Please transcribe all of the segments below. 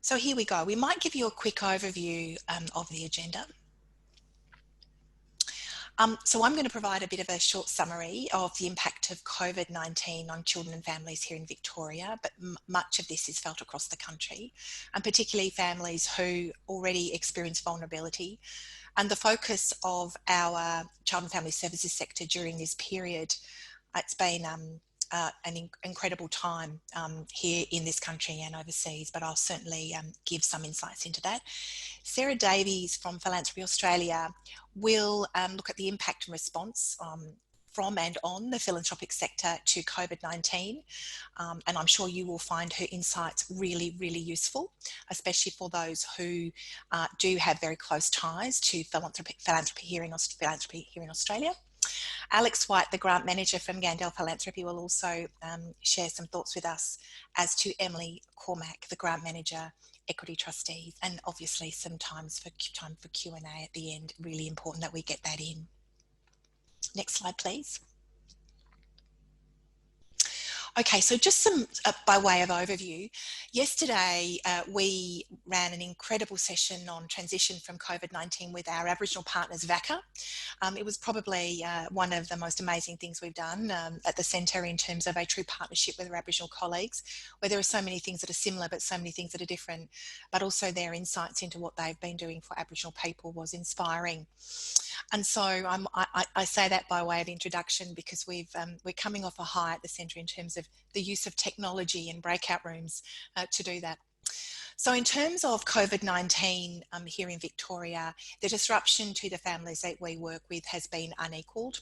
So here we go. We might give you a quick overview of the agenda. So I'm going to provide a bit of a short summary of the impact of COVID-19 on children and families here in Victoria, but much of this is felt across the country, and particularly families who already experience vulnerability. And the focus of our child and family services sector during this period, it's been an incredible time here in this country and overseas, but I'll certainly give some insights into that. Sarah Davies from Philanthropy Australia will look at the impact and response from and on the philanthropic sector to COVID-19. And I'm sure you will find her insights really, really useful, especially for those who do have very close ties to philanthropy here in Australia. Alex White, the grant manager from Gandel Philanthropy, will also share some thoughts with us, as to Emily Cormack, the grant manager, equity trustees, and obviously some time for Q&A at the end. Really important that we get that in. Next slide, please. Okay, so just some by way of overview. Yesterday, we ran an incredible session on transition from COVID-19 with our Aboriginal partners, VAADA. It was probably one of the most amazing things we've done at the centre in terms of a true partnership with our Aboriginal colleagues, where there are so many things that are similar, but so many things that are different, but also their insights into what they've been doing for Aboriginal people was inspiring. And so I say that by way of introduction, because we're coming off a high at the centre in terms of the use of technology and breakout rooms to do that. So in terms of COVID-19 here in Victoria, the disruption to the families that we work with has been unequalled.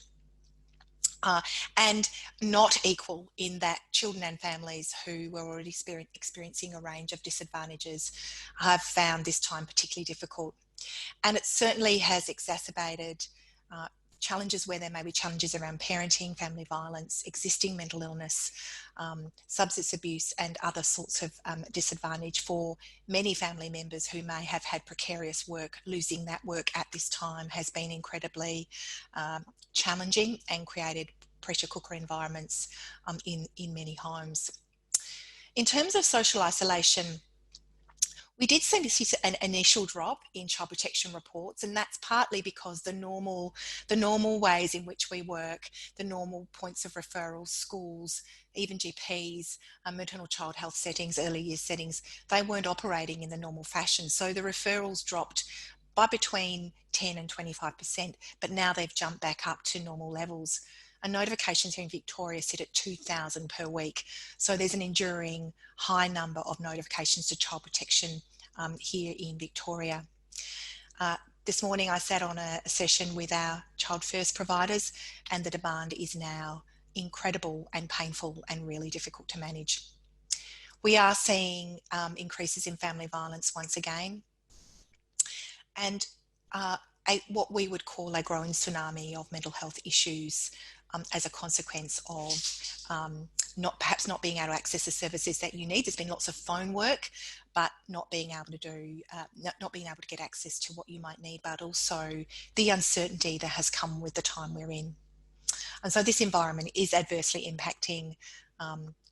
And not equal in that children and families who were already experiencing a range of disadvantages have found this time particularly difficult. And it certainly has exacerbated challenges where there may be challenges around parenting, family violence, existing mental illness, substance abuse, and other sorts of disadvantage for many family members who may have had precarious work. Losing that work at this time has been incredibly challenging and created pressure cooker environments in many homes. In terms of social isolation, we did see an initial drop in child protection reports, and that's partly because the normal ways in which we work, the normal points of referral, schools, even GPs, maternal child health settings, early years settings, they weren't operating in the normal fashion. So the referrals dropped by between 10 and 25%, but now they've jumped back up to normal levels. And notifications here in Victoria sit at 2,000 per week. So there's an enduring high number of notifications to child protection here in Victoria. This morning I sat on a session with our Child First providers, and the demand is now incredible and painful and really difficult to manage. We are seeing increases in family violence once again, and what we would call a growing tsunami of mental health issues as a consequence of perhaps not being able to access the services that you need. There's been lots of phone work, but not being able to get access to what you might need, but also the uncertainty that has come with the time we're in. And so this environment is adversely impacting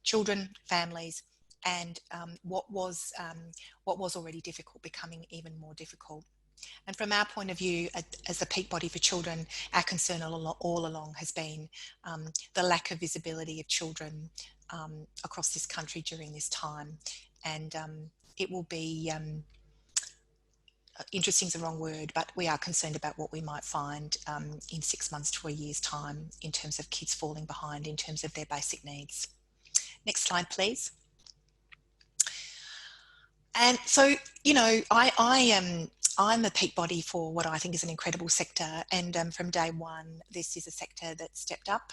children, families, and what was already difficult becoming even more difficult. And from our point of view, as the peak body for children, our concern all along has been the lack of visibility of children across this country during this time. And it will be, interesting is the wrong word, but we are concerned about what we might find in 6 months to a year's time in terms of kids falling behind in terms of their basic needs. Next slide, please. And so, you know, I'm a peak body for what I think is an incredible sector, and from day one, this is a sector that stepped up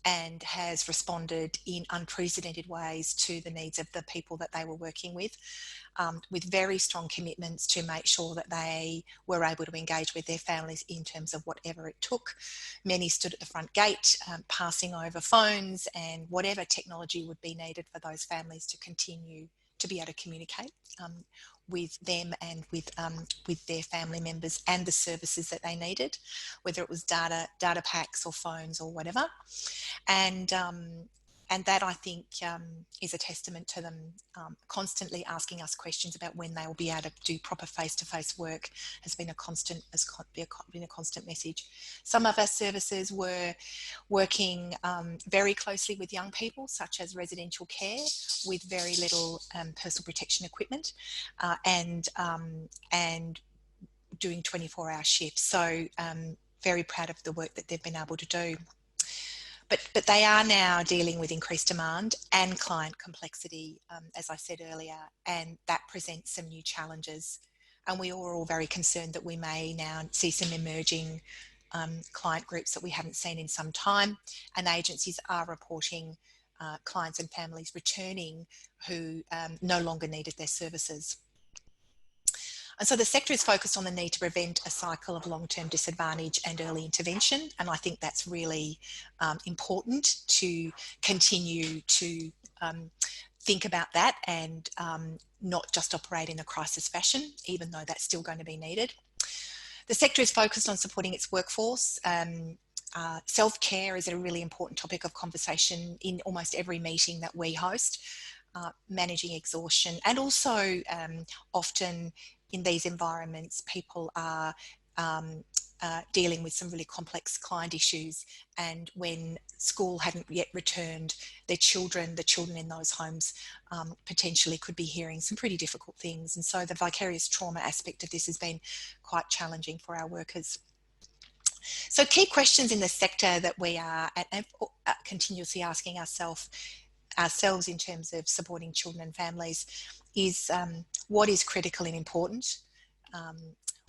and has responded in unprecedented ways to the needs of the people that they were working with very strong commitments to make sure that they were able to engage with their families in terms of whatever it took. Many stood at the front gate, passing over phones and whatever technology would be needed for those families to continue to be able to communicate with them and with their family members and the services that they needed, whether it was data packs or phones or whatever. And And that, I think, is a testament to them constantly asking us questions about when they will be able to do proper face-to-face work has been a constant message. Some of our services were working very closely with young people, such as residential care, with very little personal protection equipment, and doing 24-hour shifts. So very proud of the work that they've been able to do. But they are now dealing with increased demand and client complexity, as I said earlier, and that presents some new challenges. And we are all very concerned that we may now see some emerging client groups that we haven't seen in some time, and agencies are reporting clients and families returning who no longer needed their services. And so the sector is focused on the need to prevent a cycle of long-term disadvantage and early intervention. And I think that's really important to continue to think about that and not just operate in a crisis fashion, even though that's still going to be needed. The sector is focused on supporting its workforce. Self-care is a really important topic of conversation in almost every meeting that we host. Managing exhaustion, and also often in these environments, people are dealing with some really complex client issues, and when school hadn't yet returned, the children in those homes potentially could be hearing some pretty difficult things. And so the vicarious trauma aspect of this has been quite challenging for our workers. So key questions in the sector that we are continuously asking ourselves in terms of supporting children and families is what is critical and important,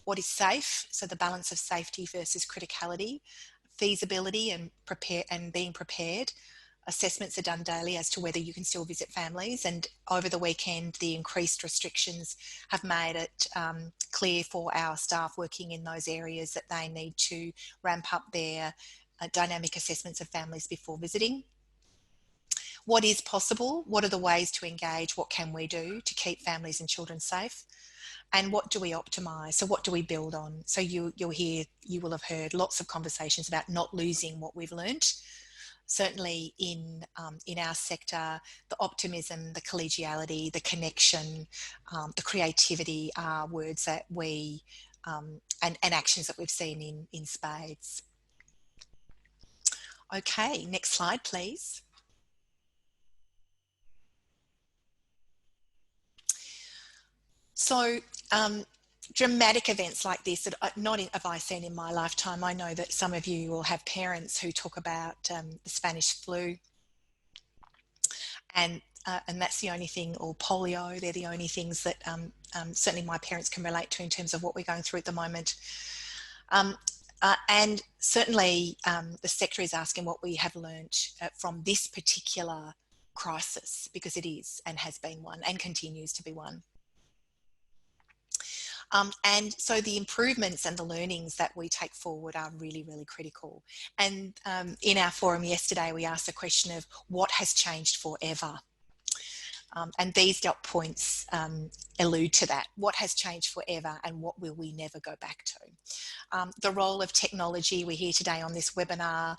what is safe, so the balance of safety versus criticality, feasibility and being prepared. Assessments are done daily as to whether you can still visit families, and over the weekend the increased restrictions have made it clear for our staff working in those areas that they need to ramp up their dynamic assessments of families before visiting. What is possible? What are the ways to engage? What can we do to keep families and children safe? And what do we optimise? So what do we build on? So you will have heard lots of conversations about not losing what we've learnt. Certainly in our sector, the optimism, the collegiality, the connection, the creativity are words that we, and actions that we've seen in spades. Okay, next slide, please. So dramatic events like this that have I seen in my lifetime. I know that some of you will have parents who talk about the Spanish flu, and that's the only thing, or polio. They're the only things that certainly my parents can relate to in terms of what we're going through at the moment. And certainly the sector is asking what we have learnt from this particular crisis, because it is and has been one and continues to be one. And so the improvements and the learnings that we take forward are really, really critical. And in our forum yesterday, we asked the question of what has changed forever? And these dot points allude to that. What has changed forever and what will we never go back to? The role of technology, we're here today on this webinar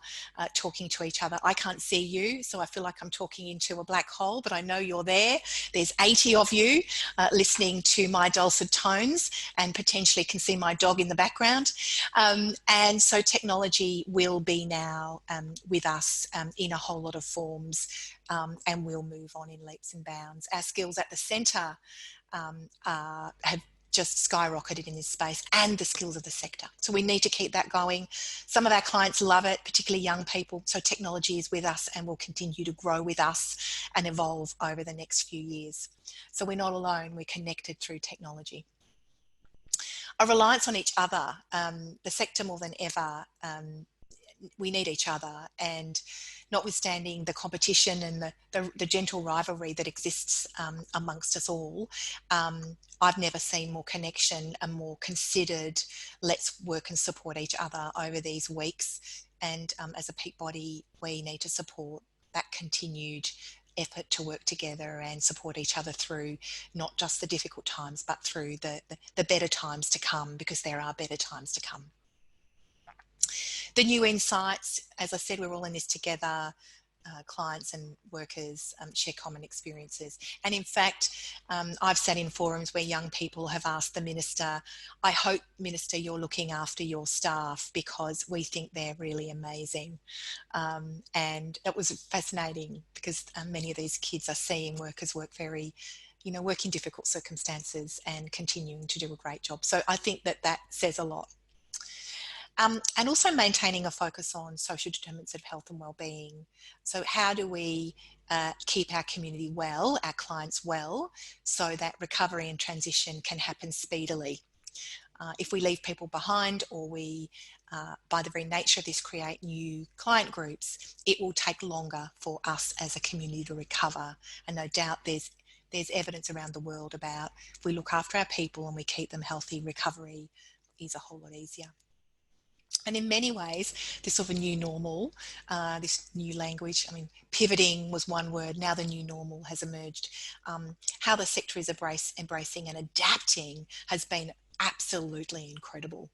talking to each other. I can't see you, so I feel like I'm talking into a black hole, but I know you're there. There's 80 of you listening to my dulcet tones, and potentially can see my dog in the background. And so technology will be now with us in a whole lot of forms, and we'll move on in leaps and bounds. Our skills at the centre have just skyrocketed in this space, and the skills of the sector. So we need to keep that going. Some of our clients love it, particularly young people. So technology is with us and will continue to grow with us and evolve over the next few years. So we're not alone, we're connected through technology. A reliance on each other. The sector more than ever, we need each other, and notwithstanding the competition and the gentle rivalry that exists amongst us all, I've never seen more connection and more considered let's work and support each other over these weeks. And as a peak body, we need to support that continued effort to work together and support each other through not just the difficult times, but through the better times to come, because there are better times to come. The new insights, as I said, we're all in this together. clients and workers share common experiences. And in fact, I've sat in forums where young people have asked the Minister, I hope, Minister, you're looking after your staff because we think they're really amazing. And it was fascinating because many of these kids are seeing workers work very, work in difficult circumstances and continuing to do a great job. So I think that says a lot. And also maintaining a focus on social determinants of health and well-being. So how do we keep our community well, our clients well, so that recovery and transition can happen speedily? If we leave people behind, or we, by the very nature of this, create new client groups, it will take longer for us as a community to recover. And no doubt there's evidence around the world about if we look after our people and we keep them healthy, recovery is a whole lot easier. And in many ways, this sort of new normal, this new language, I mean, pivoting was one word, now the new normal has emerged. How the sector is embracing and adapting has been absolutely incredible.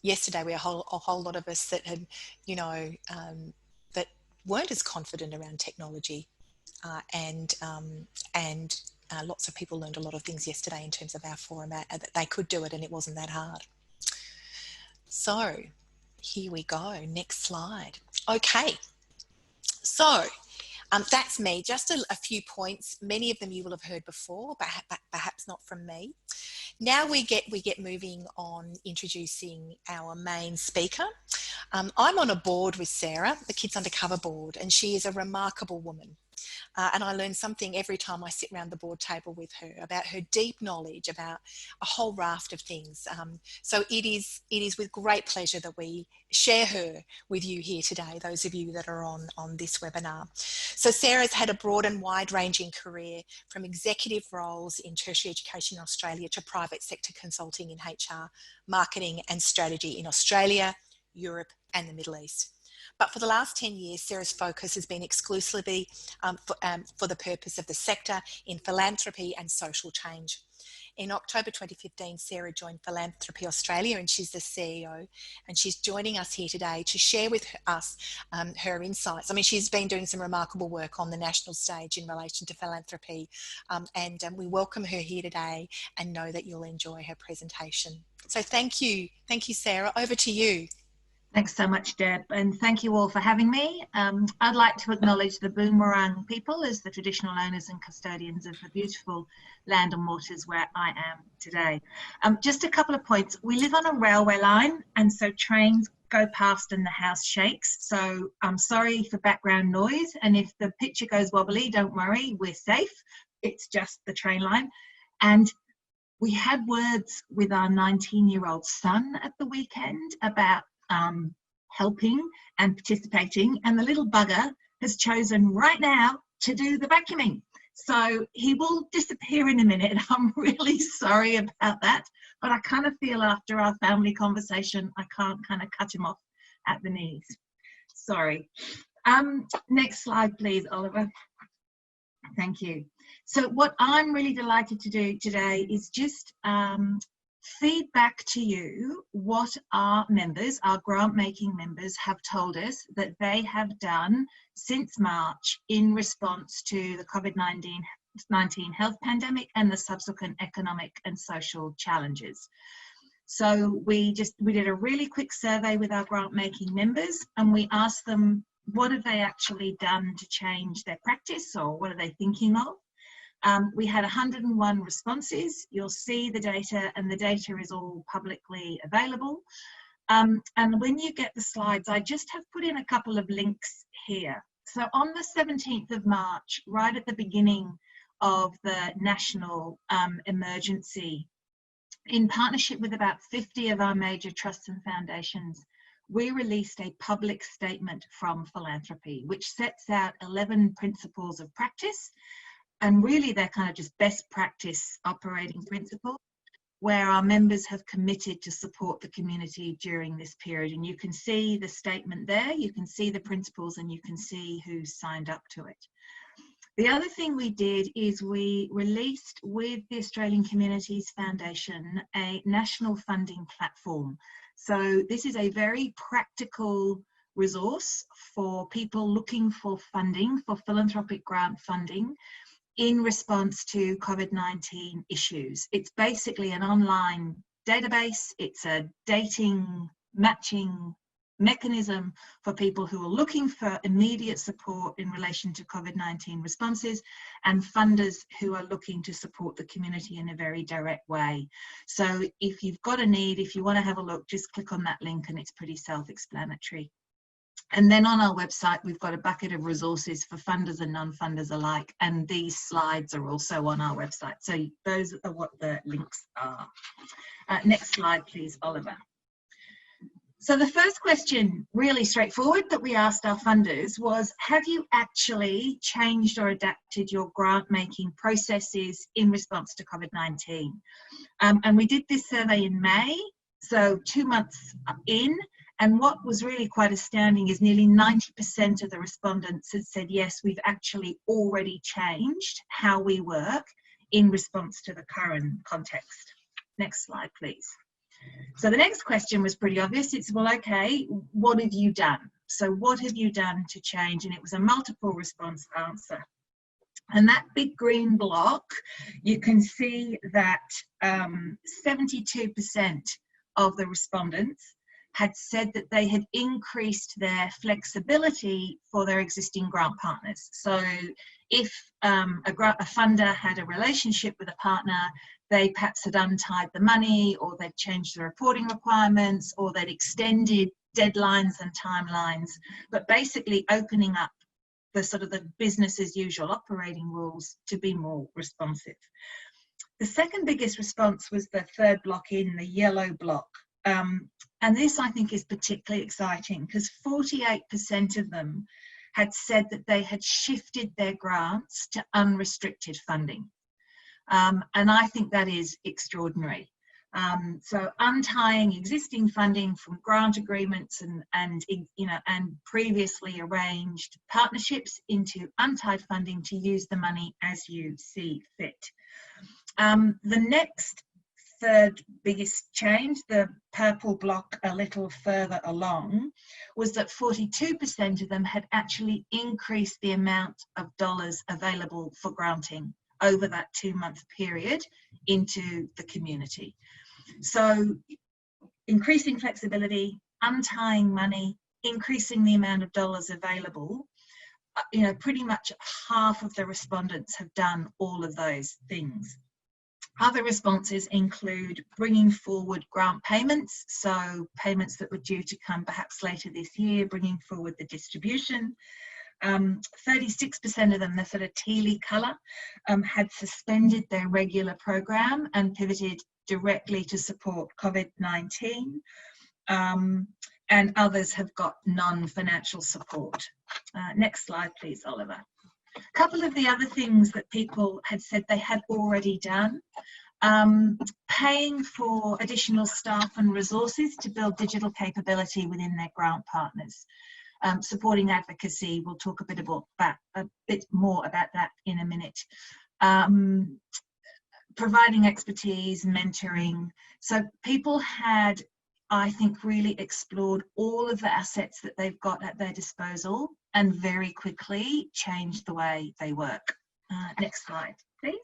Yesterday, we had a whole lot of us that had, that weren't as confident around technology, and lots of people learned a lot of things yesterday in terms of our forum, that they could do it and it wasn't that hard. So here we go, next slide. Okay, so that's me, just a few points. Many of them you will have heard before, but perhaps not from me. Now we get moving on introducing our main speaker. I'm on a board with Sarah, the Kids Undercover board, and she is a remarkable woman. And I learn something every time I sit around the board table with her about her deep knowledge about a whole raft of things. So it is with great pleasure that we share her with you here today, those of you that are on this webinar. So Sarah's had a broad and wide-ranging career, from executive roles in tertiary education in Australia to private sector consulting in HR, marketing and strategy in Australia, Europe and the Middle East. But for the last 10 years, Sarah's focus has been exclusively for the purpose of the sector in philanthropy and social change. In October 2015, Sarah joined Philanthropy Australia, and she's the CEO, and she's joining us here today to share with us her insights. I mean, she's been doing some remarkable work on the national stage in relation to philanthropy, and we welcome her here today and know that you'll enjoy her presentation. So thank you, Sarah. Over to you. Thanks so much, Deb, and thank you all for having me. I'd like to acknowledge the Boonwurrung people as the traditional owners and custodians of the beautiful land and waters where I am today. Just a couple of points. We live on a railway line, and so trains go past and the house shakes. So I'm sorry for background noise, and if the picture goes wobbly, don't worry, we're safe. It's just the train line. And we had words with our 19-year-old son at the weekend about helping and participating, and the little bugger has chosen right now to do the vacuuming. So he will disappear in a minute. I'm really sorry about that, but I kind of feel after our family conversation, I can't kind of cut him off at the knees. Sorry. Next slide, please, Oliver. Thank you. So what I'm really delighted to do today is just feed back to you what our members, our grant-making members, have told us that they have done since March in response to the COVID-19 health pandemic and the subsequent economic and social challenges. So we did a really quick survey with our grant-making members, and we asked them, what have they actually done to change their practice, or what are they thinking of? We had 101 responses. You'll see the data, and the data is all publicly available. And when you get the slides, I just have put in a couple of links here. So on the 17th of March, right at the beginning of the national emergency, in partnership with about 50 of our major trusts and foundations, we released a public statement from Philanthropy, which sets out 11 principles of practice. And really, they're kind of just best practice operating principles where our members have committed to support the community during this period. And you can see the statement there, you can see the principles, and you can see who's signed up to it. The other thing we did is we released with the Australian Communities Foundation a national funding platform. So this is a very practical resource for people looking for funding, for philanthropic grant funding in response to COVID-19 issues. It's basically an online database. It's a dating, matching mechanism for people who are looking for immediate support in relation to COVID-19 responses, and funders who are looking to support the community in a very direct way. So if you've got a need, if you want to have a look, just click on that link and it's pretty self-explanatory. And then on our website, we've got a bucket of resources for funders and non-funders alike, and these slides are also on our website. So those are what the links are. Next slide, please, Oliver. So the first question, really straightforward, that we asked our funders was, have you actually changed or adapted your grant-making processes in response to COVID-19? And we did this survey in May, so 2 months in, and what was really quite astounding is nearly 90% of the respondents had said, yes, we've actually already changed how we work in response to the current context. Next slide, please. So the next question was pretty obvious. It's, well, okay, what have you done? So what have you done to change? And it was a multiple response answer. And that big green block, you can see that 72% of the respondents had said that they had increased their flexibility for their existing grant partners. So if a funder had a relationship with a partner, they perhaps had untied the money, or they'd changed the reporting requirements, or they'd extended deadlines and timelines, but basically opening up the sort of the business as usual operating rules to be more responsive. The second biggest response was the third block in, the yellow block. And this, I think, is particularly exciting because 48% of them had said that they had shifted their grants to unrestricted funding. And I think that is extraordinary. So untying existing funding from grant agreements and previously arranged partnerships into untied funding to use the money as you see fit. The next third biggest change, the purple block a little further along, was that 42% of them had actually increased the amount of dollars available for granting over that 2-month period into the community. So increasing flexibility, untying money, increasing the amount of dollars available, pretty much half of the respondents have done all of those things. Other responses include bringing forward grant payments, so payments that were due to come perhaps later this year, bringing forward the distribution. 36% of them, the sort of tealy colour, had suspended their regular program and pivoted directly to support COVID-19. And others have got non-financial support. Next slide, please, Oliver. A couple of the other things that people had said they had already done, paying for additional staff and resources to build digital capability within their grant partners. Supporting advocacy, we'll talk a bit more about that in a minute. Providing expertise, mentoring. So people had, I think, really explored all of the assets that they've got at their disposal and very quickly changed the way they work. Next slide, please.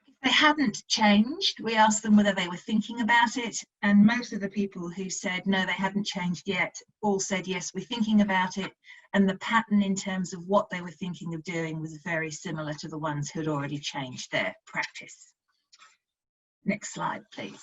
If they hadn't changed, we asked them whether they were thinking about it, and most of the people who said no, they hadn't changed yet, all said yes, we're thinking about it, and the pattern in terms of what they were thinking of doing was very similar to the ones who had already changed their practice. Next slide, please.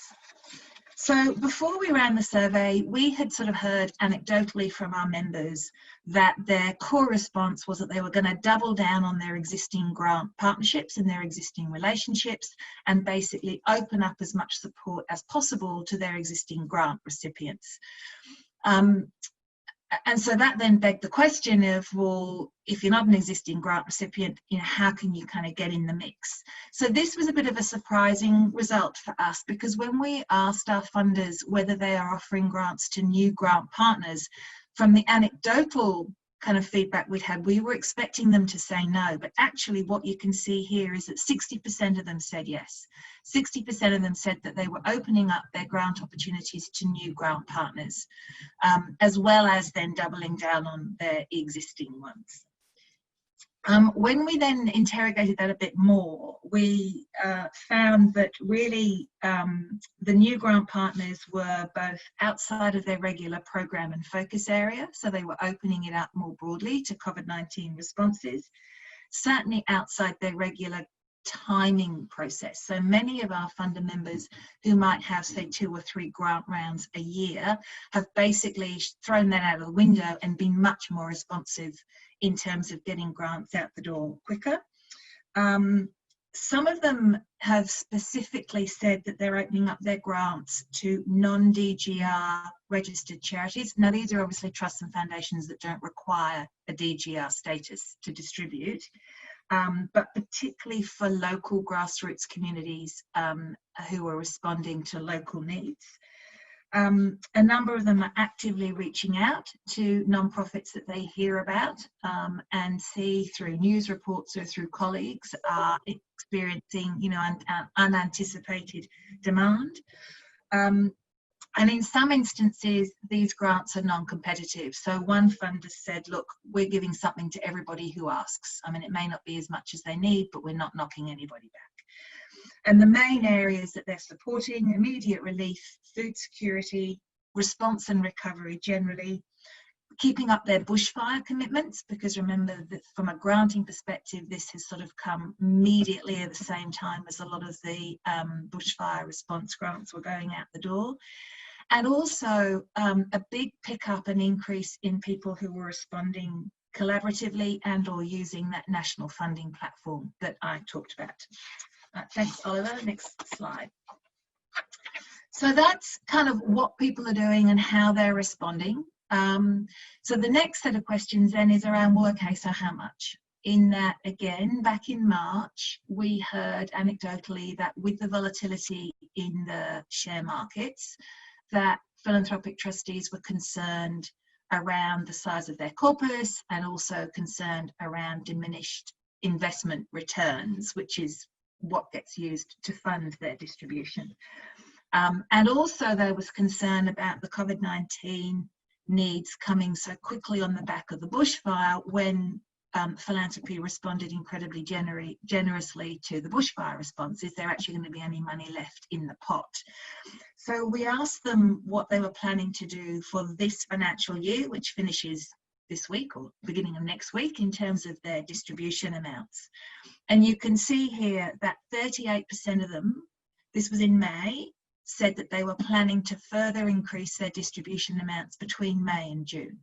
So before we ran the survey, we had sort of heard anecdotally from our members that their core response was that they were going to double down on their existing grant partnerships and their existing relationships and basically open up as much support as possible to their existing grant recipients. And so that then begged the question of, well, if you're not an existing grant recipient, how can you kind of get in the mix? So this was a bit of a surprising result for us, because when we asked our funders whether they are offering grants to new grant partners, from the anecdotal kind of feedback we'd had, we were expecting them to say no, but actually what you can see here is that 60% of them said yes. 60% of them said that they were opening up their grant opportunities to new grant partners, as well as then doubling down on their existing ones. When we then interrogated that a bit more, we found that really the new grant partners were both outside of their regular program and focus area, so they were opening it up more broadly to COVID-19 responses, certainly outside their regular timing process. So many of our funder members who might have, say, 2 or 3 grant rounds a year have basically thrown that out of the window and been much more responsive in terms of getting grants out the door quicker. Some of them have specifically said that they're opening up their grants to non-DGR registered charities. Now, these are obviously trusts and foundations that don't require a DGR status to distribute, but particularly for local grassroots communities who are responding to local needs. A number of them are actively reaching out to nonprofits that they hear about and see through news reports or through colleagues are experiencing, you know, unanticipated demand. And in some instances, these grants are non-competitive. So one funder said, look, we're giving something to everybody who asks. I mean, it may not be as much as they need, but we're not knocking anybody back. And the main areas that they're supporting: immediate relief, food security, response and recovery generally, keeping up their bushfire commitments, because remember that from a granting perspective, this has sort of come immediately at the same time as a lot of the bushfire response grants were going out the door. And also a big pickup and increase in people who were responding collaboratively and or using that national funding platform that I talked about. Thanks, Oliver. Next slide. So that's kind of what people are doing and how they're responding. So the next set of questions then is around, well, okay, so how much? In that, again, back in March, we heard anecdotally that with the volatility in the share markets, that philanthropic trustees were concerned around the size of their corpus and also concerned around diminished investment returns, which is what gets used to fund their distribution. And also there was concern about the COVID-19 needs coming so quickly on the back of the bushfire when philanthropy responded incredibly generously to the bushfire response. Is there actually going to be any money left in the pot? So we asked them what they were planning to do for this financial year, which finishes this week or beginning of next week, in terms of their distribution amounts. And you can see here that 38% of them, this was in May, said that they were planning to further increase their distribution amounts between May and June.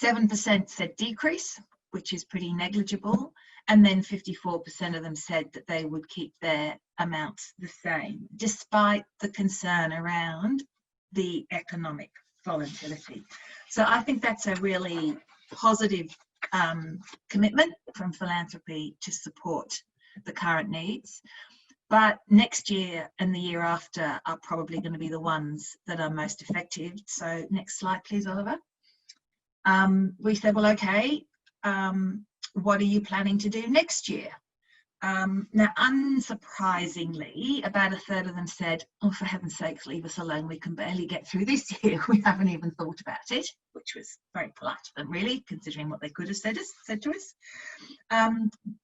7% said decrease, which is pretty negligible, and then 54% of them said that they would keep their amounts the same, despite the concern around the economic volatility. So I think that's a really positive commitment from philanthropy to support the current needs. But next year and the year after are probably going to be the ones that are most effective. So next slide, please, Oliver. We said, well, okay, what are you planning to do next year? Now, unsurprisingly, about a third of them said, oh, for heaven's sakes, leave us alone. We can barely get through this year. We haven't even thought about it, which was very polite of them, really, considering what they could have said to us.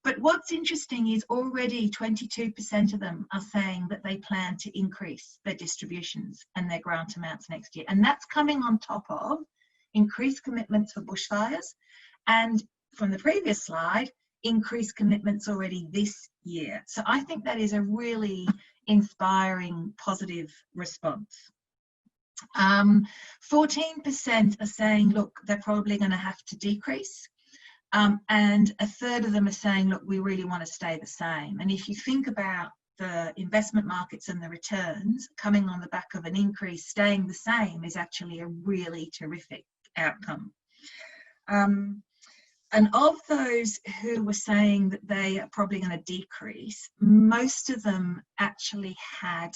But what's interesting is already 22% of them are saying that they plan to increase their distributions and their grant amounts next year. And that's coming on top of increased commitments for bushfires, and from the previous slide, increased commitments already this year. So I think that is a really inspiring, positive response. 14% are saying, look, they're probably going to have to decrease. And a third of them are saying, look, we really want to stay the same. And if you think about the investment markets and the returns coming on the back of an increase, staying the same is actually a really terrific outcome. And of those who were saying that they are probably going to decrease, most of them actually had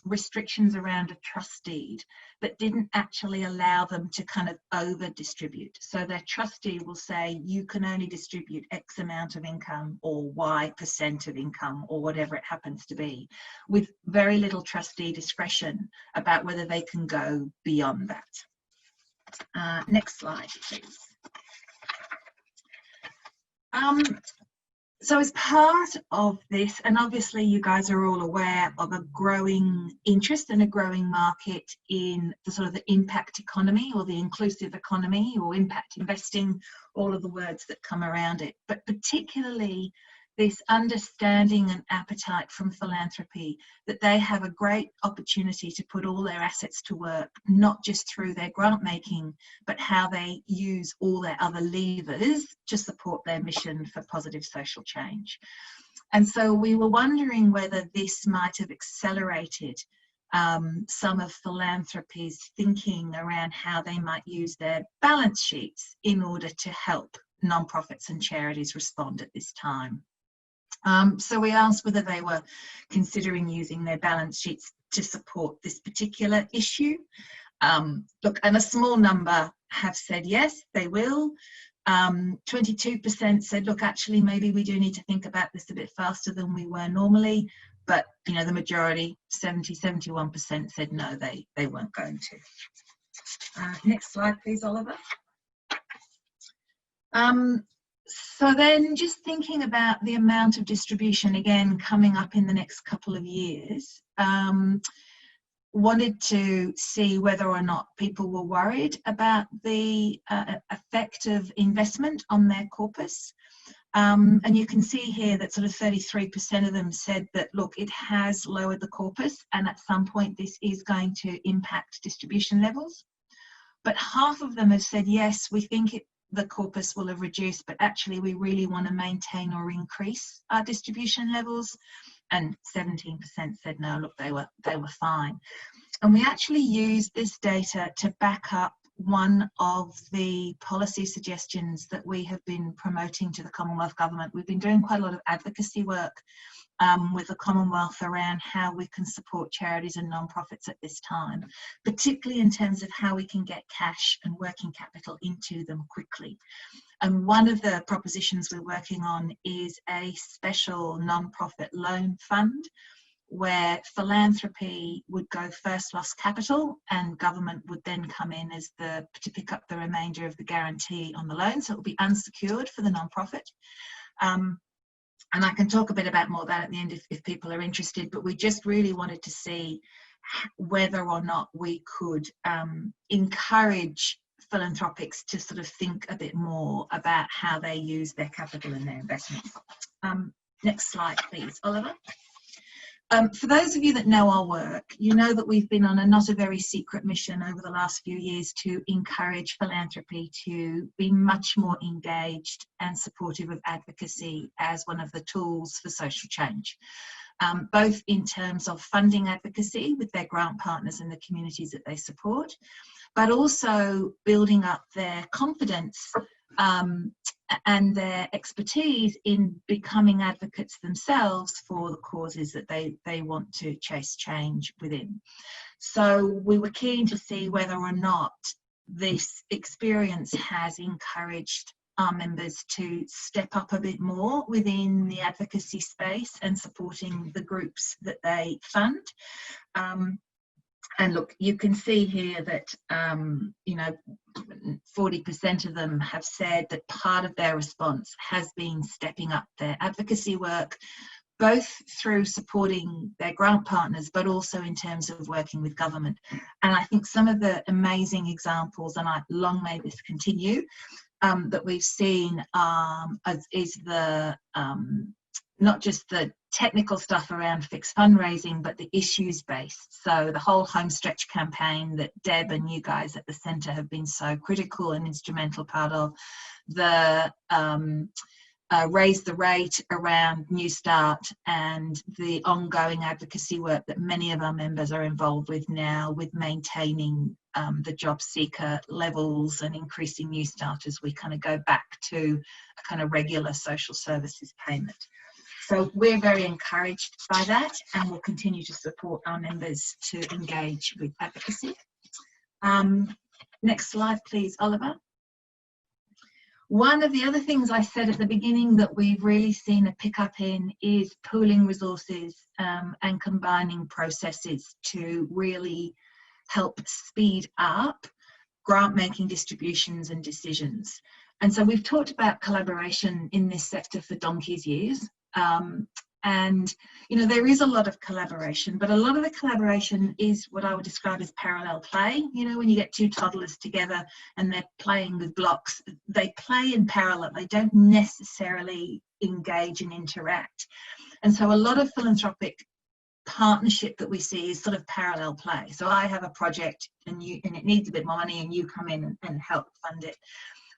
restrictions around a trust deed that didn't actually allow them to kind of over distribute. So their trustee will say you can only distribute X amount of income or Y% of income or whatever it happens to be, with very little trustee discretion about whether they can go beyond that. Next slide, please. So as part of this, and obviously you guys are all aware of a growing interest and a growing market in the sort of the impact economy or the inclusive economy or impact investing, all of the words that come around it, but particularly this understanding and appetite from philanthropy that they have a great opportunity to put all their assets to work, not just through their grant making, but how they use all their other levers to support their mission for positive social change. And so we were wondering whether this might have accelerated some of philanthropy's thinking around how they might use their balance sheets in order to help nonprofits and charities respond at this time. So we asked whether they were considering using their balance sheets to support this particular issue. Look, and a small number have said yes, they will. 22% said, look, actually, maybe we do need to think about this a bit faster than we were normally. But, you know, the majority, 71% said no, they weren't going to. Next slide, please, Oliver. So then just thinking about the amount of distribution, again, coming up in the next couple of years, wanted to see whether or not people were worried about the effect of investment on their corpus. And you can see here that sort of 33% of them said that, look, it has lowered the corpus and at some point this is going to impact distribution levels. But half of them have said, yes, we think the corpus will have reduced, but actually we really want to maintain or increase our distribution levels. And 17% said no, look, they were fine. And we actually used this data to back up one of the policy suggestions that we have been promoting to the Commonwealth Government. We've been doing quite a lot of advocacy work with the Commonwealth around how we can support charities and non-profits at this time, particularly in terms of how we can get cash and working capital into them quickly. And one of the propositions we're working on is a special non-profit loan fund where philanthropy would go first loss capital and government would then come in as to pick up the remainder of the guarantee on the loan. So it will be unsecured for the non-profit. And I can talk a bit about more of that at the end if people are interested, but we just really wanted to see whether or not we could encourage philanthropics to sort of think a bit more about how they use their capital and their investments. Next slide, please, Oliver. For those of you that know our work, you know that we've been on a not a very secret mission over the last few years to encourage philanthropy to be much more engaged and supportive of advocacy as one of the tools for social change, both in terms of funding advocacy with their grant partners and the communities that they support, but also building up their confidence and their expertise in becoming advocates themselves for the causes that they want to chase change within. So we were keen to see whether or not this experience has encouraged our members to step up a bit more within the advocacy space and supporting the groups that they fund. And look, you can see here that, you know, 40% of them have said that part of their response has been stepping up their advocacy work, both through supporting their grant partners, but also in terms of working with government. And I think some of the amazing examples, and long may this continue, that we've seen is the not just the technical stuff around fixed fundraising, but the issues based. So the whole homestretch campaign that Deb and you guys at the centre have been so critical and instrumental part of, the raise the rate around New Start, and the ongoing advocacy work that many of our members are involved with now with maintaining the job seeker levels and increasing new starters, we kind of go back to a kind of regular social services payment. So we're very encouraged by that, and we'll continue to support our members to engage with advocacy. Next slide, please, Oliver. One of the other things I said at the beginning that we've really seen a pickup in is pooling resources and combining processes to really help speed up grant making, distributions and decisions. And so we've talked about collaboration in this sector for donkey's years. And, you know, there is a lot of collaboration, but a lot of the collaboration is what I would describe as parallel play. You know, when you get two toddlers together and they're playing with blocks, they play in parallel. They don't necessarily engage and interact. And so a lot of philanthropic partnership that we see is sort of parallel play. So I have a project and it needs a bit more money, and you come in and help fund it.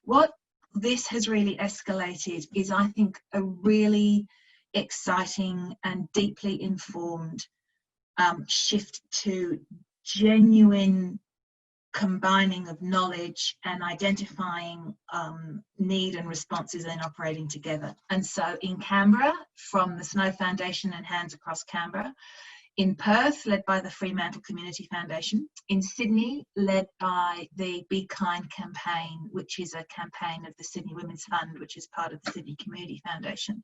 What this has really escalated is, I think, a really exciting and deeply informed shift to genuine combining of knowledge and identifying need and responses and operating together. And so in Canberra, from the Snow Foundation and Hands Across Canberra, in Perth, led by the Fremantle Community Foundation, in Sydney, led by the Be Kind campaign, which is a campaign of the Sydney Women's Fund, which is part of the Sydney Community Foundation,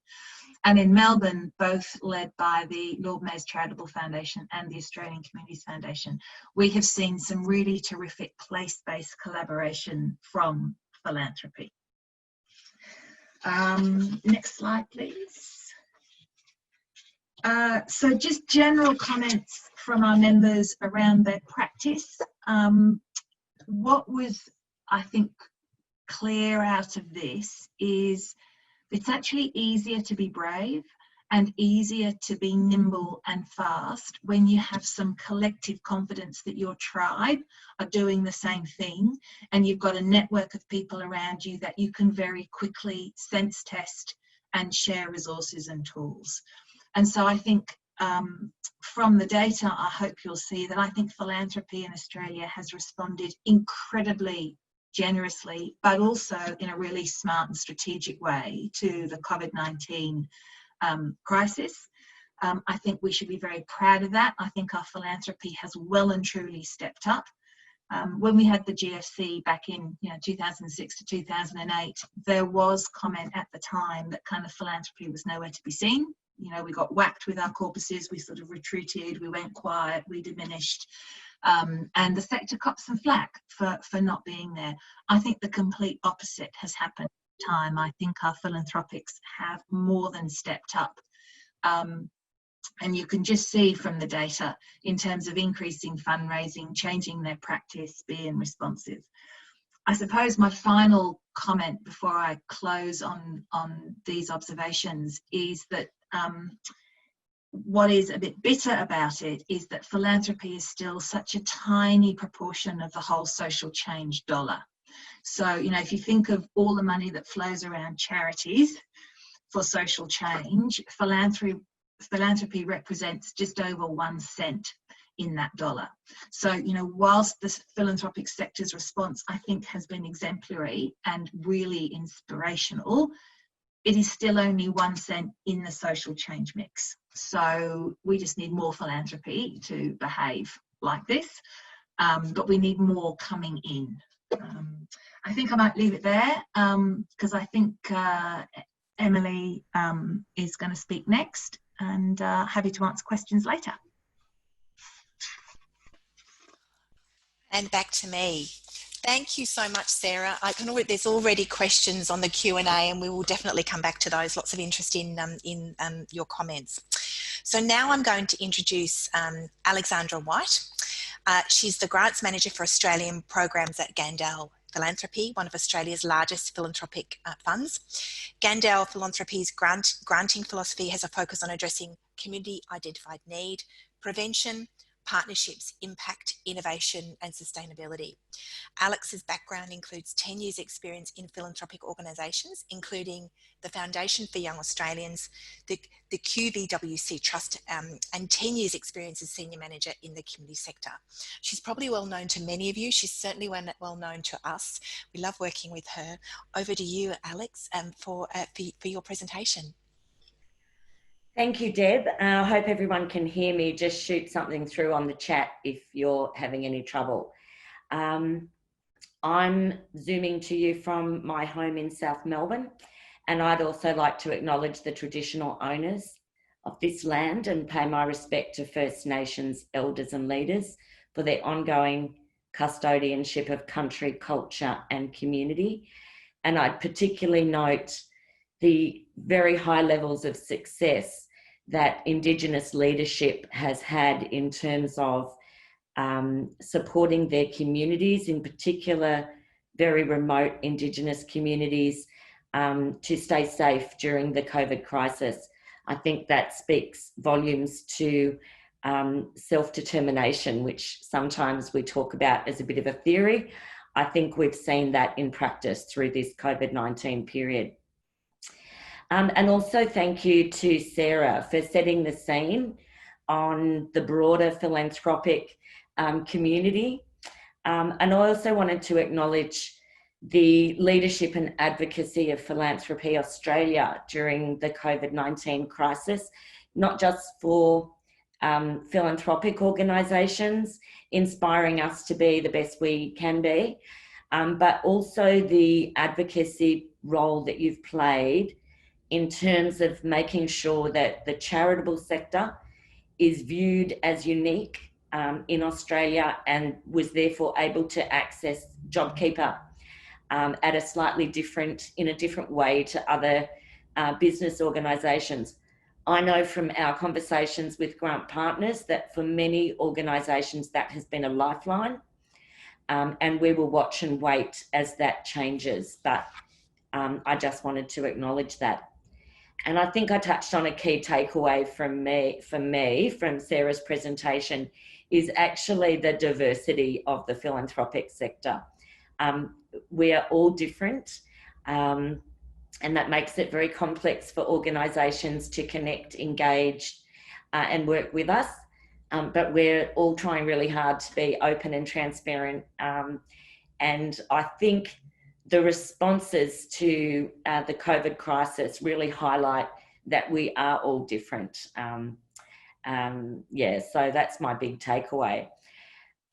and in Melbourne, both led by the Lord Mayor's Charitable Foundation and the Australian Communities Foundation, we have seen some really terrific place-based collaboration from philanthropy. Next slide, please. So just general comments from our members around their practice. What was, I think, clear out of this is it's actually easier to be brave and easier to be nimble and fast when you have some collective confidence that your tribe are doing the same thing, and you've got a network of people around you that you can very quickly sense test and share resources and tools. And so I think from the data, I hope you'll see that I think philanthropy in Australia has responded incredibly generously, but also in a really smart and strategic way to the COVID-19 crisis. I think we should be very proud of that. I think our philanthropy has well and truly stepped up. When we had the GFC back in 2006 to 2008, there was comment at the time that kind of philanthropy was nowhere to be seen. You know, we got whacked with our corpuses, we sort of retreated, we went quiet, we diminished, and the sector copped some flack for not being there. I think the complete opposite has happened this time. I think our philanthropics have more than stepped up. And you can just see from the data in terms of increasing fundraising, changing their practice, being responsive. I suppose my final comment before I close on these observations is that what is a bit bitter about it is that philanthropy is still such a tiny proportion of the whole social change dollar. So, you know, if you think of all the money that flows around charities for social change, philanthropy represents just over 1 cent in that dollar. So, you know, whilst the philanthropic sector's response, I think, has been exemplary and really inspirational, it is still only 1 cent in the social change mix. So we just need more philanthropy to behave like this, but we need more coming in. I think I might leave it there because I think Emily is going to speak next, and happy to answer questions later. And back to me. Thank you so much, Sarah. There's already questions on the Q&A, and we will definitely come back to those. Lots of interest in your comments. So now I'm going to introduce Alexandra White. She's the Grants Manager for Australian Programs at Gandel Philanthropy, one of Australia's largest philanthropic funds. Gandel Philanthropy's granting philosophy has a focus on addressing community-identified need, prevention, partnerships, impact, innovation and sustainability. Alex's background includes 10 years experience in philanthropic organisations, including the Foundation for Young Australians, the QVWC Trust, and 10 years experience as Senior Manager in the community sector. She's probably well known to many of you. She's certainly well known to us. We love working with her. Over to you, Alex, for your presentation. Thank you, Deb. I hope everyone can hear me. Just shoot something through on the chat if you're having any trouble. I'm Zooming to you from my home in South Melbourne, and I'd also like to acknowledge the traditional owners of this land and pay my respect to First Nations elders and leaders for their ongoing custodianship of country, culture and community. And I'd particularly note the very high levels of success that Indigenous leadership has had in terms of supporting their communities, in particular very remote Indigenous communities, to stay safe during the COVID crisis. I think that speaks volumes to self-determination, which sometimes we talk about as a bit of a theory. I think we've seen that in practice through this COVID-19 period. And also thank you to Sarah for setting the scene on the broader philanthropic community. And I also wanted to acknowledge the leadership and advocacy of Philanthropy Australia during the COVID-19 crisis, not just for philanthropic organisations inspiring us to be the best we can be, but also the advocacy role that you've played in terms of making sure that the charitable sector is viewed as unique in Australia and was therefore able to access JobKeeper at a slightly different way to other business organisations. I know from our conversations with grant partners that for many organisations that has been a lifeline, and we will watch and wait as that changes, but I just wanted to acknowledge that. And I think I touched on a key takeaway from Sarah's presentation is actually the diversity of the philanthropic sector. We are all different, and that makes it very complex for organisations to connect, engage, and work with us. But we're all trying really hard to be open and transparent. And I think the responses to the COVID crisis really highlight that we are all different. Yeah, so that's my big takeaway.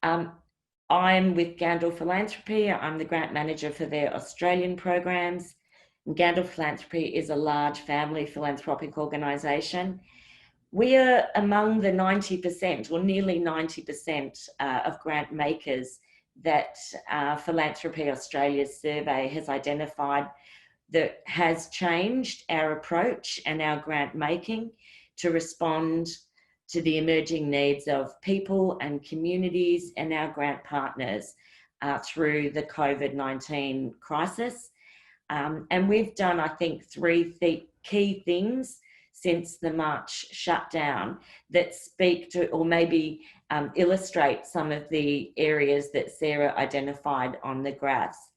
I'm with Gandel Philanthropy. I'm the grant manager for their Australian programs. And Gandel Philanthropy is a large family philanthropic organisation. We are among the 90%, or nearly 90% of grant makers that Philanthropy Australia's survey has identified that has changed our approach and our grant making to respond to the emerging needs of people and communities and our grant partners through the COVID-19 crisis. And we've done, I think, three key things since the March shutdown that speak to, or maybe illustrate some of the areas that Sarah identified on the graphs.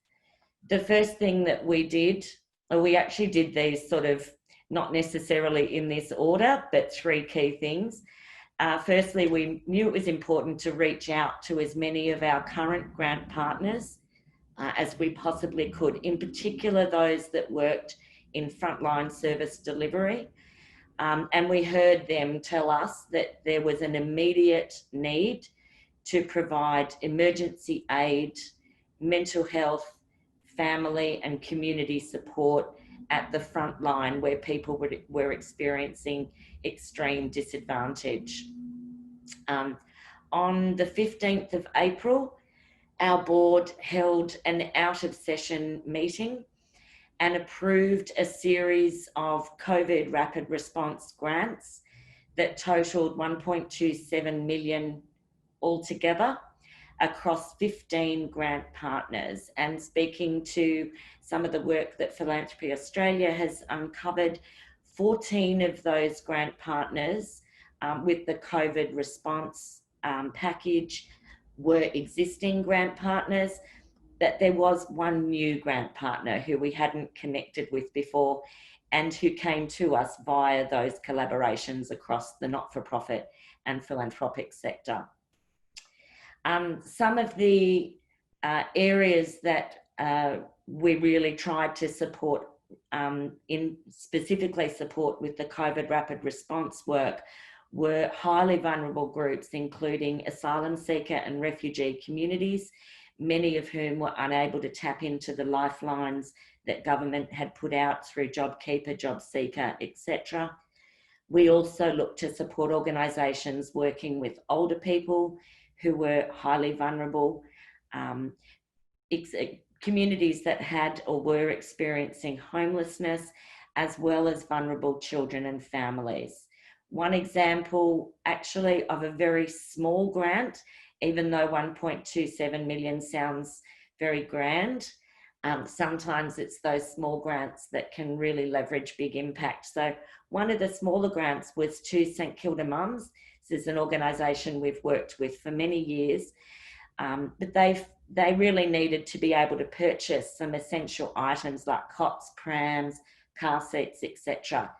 The first thing that we did, or we actually did these sort of not necessarily in this order, but three key things. Firstly, we knew it was important to reach out to as many of our current grant partners as we possibly could, in particular those that worked in frontline service delivery. And we heard them tell us that there was an immediate need to provide emergency aid, mental health, family and community support at the front line where people were experiencing extreme disadvantage. On the 15th of April, our board held an out-of-session meeting and approved a series of COVID rapid response grants that totaled 1.27 million altogether across 15 grant partners. And speaking to some of the work that Philanthropy Australia has uncovered, 14 of those grant partners with the COVID response package were existing grant partners, but there was one new grant partner who we hadn't connected with before and who came to us via those collaborations across the not-for-profit and philanthropic sector. Some of the areas that we really tried to support, specifically support with the COVID rapid response work, were highly vulnerable groups, including asylum seeker and refugee communities, many of whom were unable to tap into the lifelines that government had put out through JobKeeper, JobSeeker, etc. We also looked to support organisations working with older people who were highly vulnerable, communities that had or were experiencing homelessness, as well as vulnerable children and families. One example actually of a very small grant, even though 1.27 million sounds very grand, sometimes it's those small grants that can really leverage big impact. So one of the smaller grants was to St Kilda Mums. This is an organisation we've worked with for many years, but they really needed to be able to purchase some essential items like cots, prams, car seats, etc.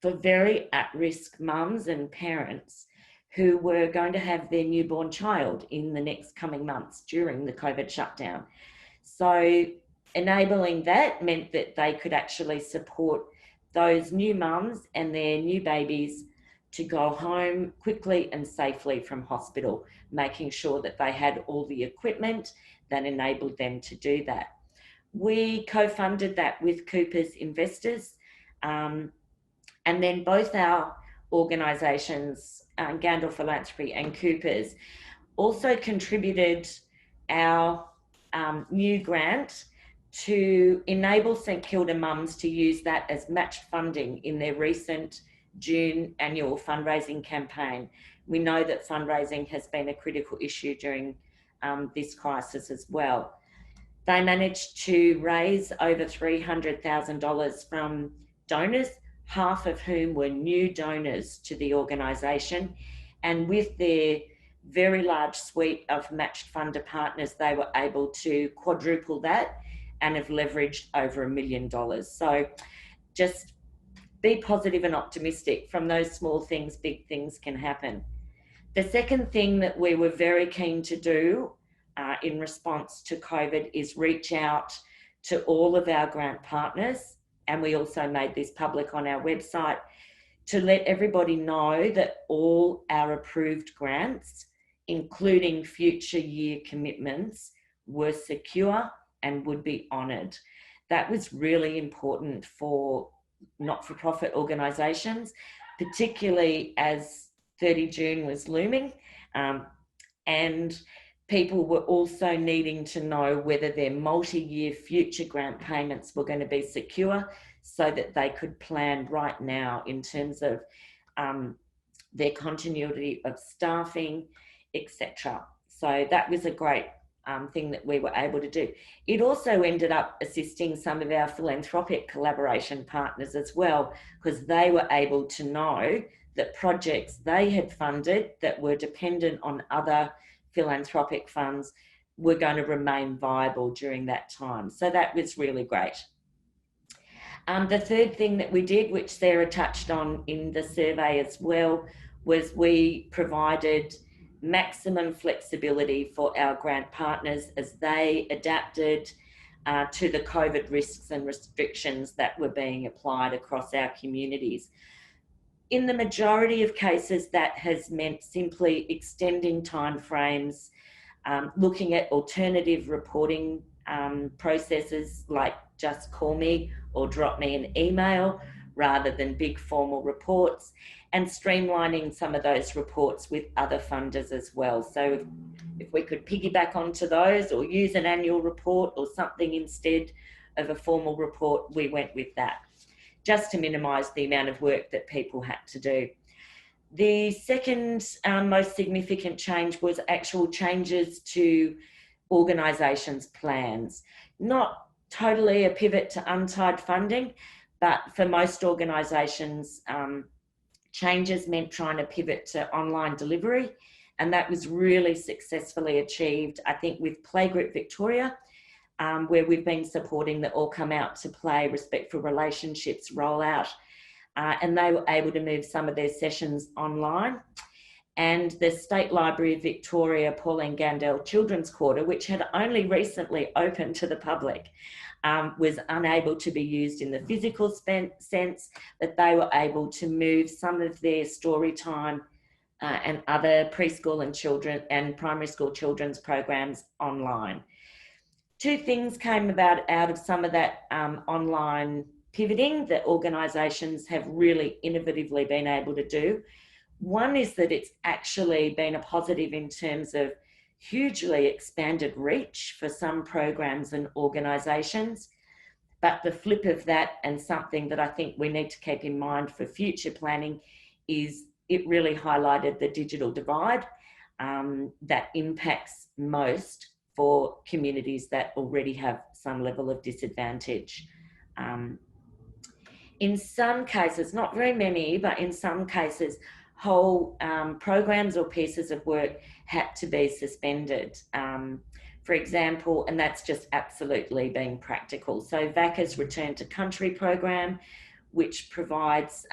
for very at-risk mums and parents who were going to have their newborn child in the next coming months during the COVID shutdown. So enabling that meant that they could actually support those new mums and their new babies to go home quickly and safely from hospital, making sure that they had all the equipment that enabled them to do that. We co-funded that with Cooper's investors, and then both our organisations, Gandel Philanthropy and Cooper's, also contributed our new grant to enable St Kilda Mums to use that as matched funding in their recent June annual fundraising campaign. We know that fundraising has been a critical issue during this crisis as well. They managed to raise over $300,000 from donors, half of whom were new donors to the organisation. And with their very large suite of matched funder partners, they were able to quadruple that and have leveraged over $1 million. So just be positive and optimistic. From those small things, big things can happen. The second thing that we were very keen to do in response to COVID is reach out to all of our grant partners, and we also made this public on our website, to let everybody know that all our approved grants, including future year commitments, were secure and would be honoured. That was really important for not-for-profit organisations, particularly as 30 June was looming, and people were also needing to know whether their multi-year future grant payments were going to be secure, so that they could plan right now in terms of their continuity of staffing, etc. So that was a great thing that we were able to do. It also ended up assisting some of our philanthropic collaboration partners as well, because they were able to know that projects they had funded that were dependent on other philanthropic funds were going to remain viable during that time. So that was really great. The third thing that we did, which Sarah touched on in the survey as well, was we provided maximum flexibility for our grant partners as they adapted to the COVID risks and restrictions that were being applied across our communities. In the majority of cases, that has meant simply extending timeframes, looking at alternative reporting processes like just call me or drop me an email rather than big formal reports, and streamlining some of those reports with other funders as well. So if we could piggyback onto those or use an annual report or something instead of a formal report, we went with that, just to minimise the amount of work that people had to do. The second most significant change was actual changes to organisations' plans. Not totally a pivot to untied funding, but for most organisations, changes meant trying to pivot to online delivery And that was really successfully achieved, I think, with Playgroup Victoria, where we've been supporting the All Come Out to Play Respectful Relationships rollout. And they were able to move some of their sessions online. And the State Library of Victoria, Pauline Gandel Children's Quarter, which had only recently opened to the public, was unable to be used in the physical sense, but they were able to move some of their story time and other preschool and children and primary school children's programs online. Two things came about out of some of that online pivoting that organisations have really innovatively been able to do. One is that it's actually been a positive in terms of hugely expanded reach for some programs and organisations. But the flip of that, and something that I think we need to keep in mind for future planning, is it really highlighted the digital divide that impacts most for communities that already have some level of disadvantage. In some cases, not very many, but in some cases, whole programs or pieces of work had to be suspended. For example, and that's just absolutely being practical. So VAADA's Return to Country program, which provides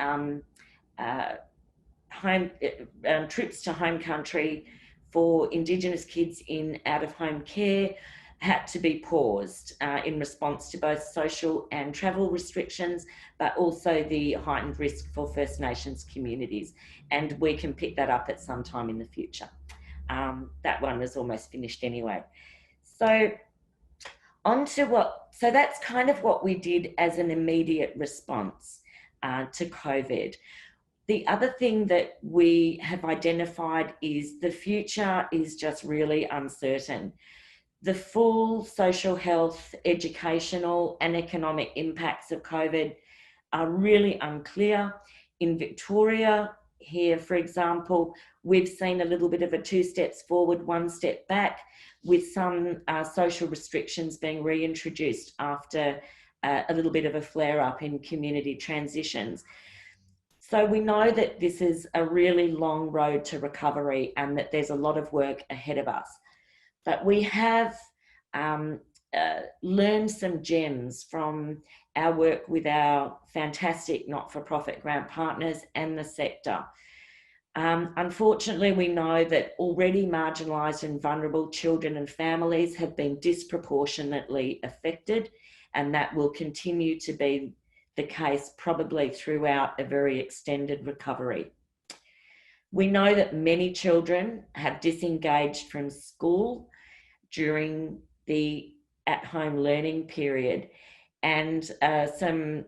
trips to home country for Indigenous kids in out-of-home care, had to be paused in response to both social and travel restrictions, but also the heightened risk for First Nations communities. And we can pick that up at some time in the future. That one was almost finished anyway. So so that's kind of what we did as an immediate response to COVID. The other thing that we have identified is the future is just really uncertain. The full social health, educational and economic impacts of COVID are really unclear. In Victoria here, for example, we've seen a little bit of a 2 steps forward, 1 step back, with some social restrictions being reintroduced after a little bit of a flare-up in community transitions. So we know that this is a really long road to recovery and that there's a lot of work ahead of us. But we have learned some gems from our work with our fantastic not-for-profit grant partners and the sector. Unfortunately, we know that already marginalised and vulnerable children and families have been disproportionately affected, and that will continue to be the case probably throughout a very extended recovery. We know that many children have disengaged from school during the at-home learning period, and some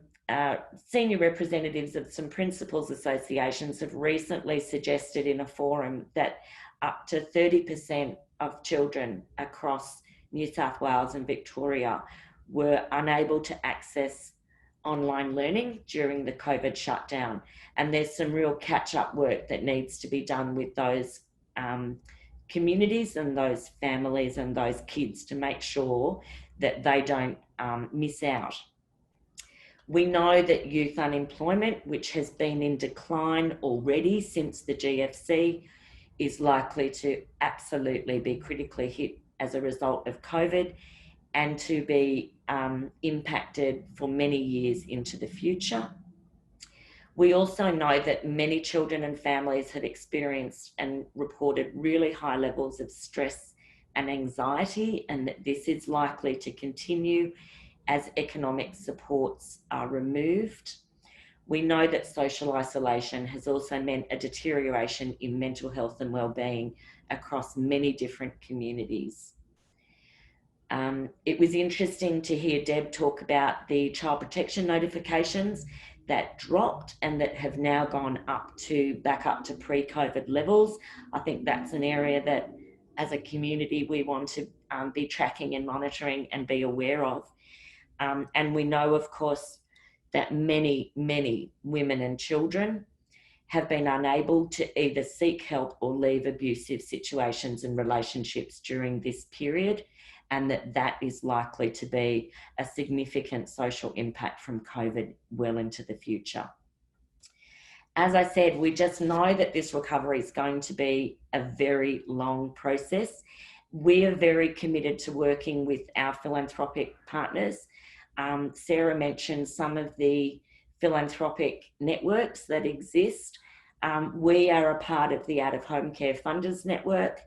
senior representatives of some principals associations have recently suggested in a forum that up to 30% of children across New South Wales and Victoria were unable to access online learning during the COVID shutdown. And there's some real catch-up work that needs to be done with those communities and those families and those kids to make sure that they don't miss out. We know that youth unemployment, which has been in decline already since the GFC, is likely to absolutely be critically hit as a result of COVID and to be impacted for many years into the future. We also know that many children and families have experienced and reported really high levels of stress and anxiety, and that this is likely to continue as economic supports are removed. We know that social isolation has also meant a deterioration in mental health and wellbeing across many different communities. It was interesting to hear Deb talk about the child protection notifications that dropped and that have now gone back up to pre-COVID levels. I think that's an area that as a community we want to be tracking and monitoring and be aware of. And we know, of course, that many, many women and children have been unable to either seek help or leave abusive situations and relationships during this period, and that is likely to be a significant social impact from COVID well into the future. As I said, we just know that this recovery is going to be a very long process. We are very committed to working with our philanthropic partners. Sarah mentioned some of the philanthropic networks that exist. We are a part of the out-of-home care funders network,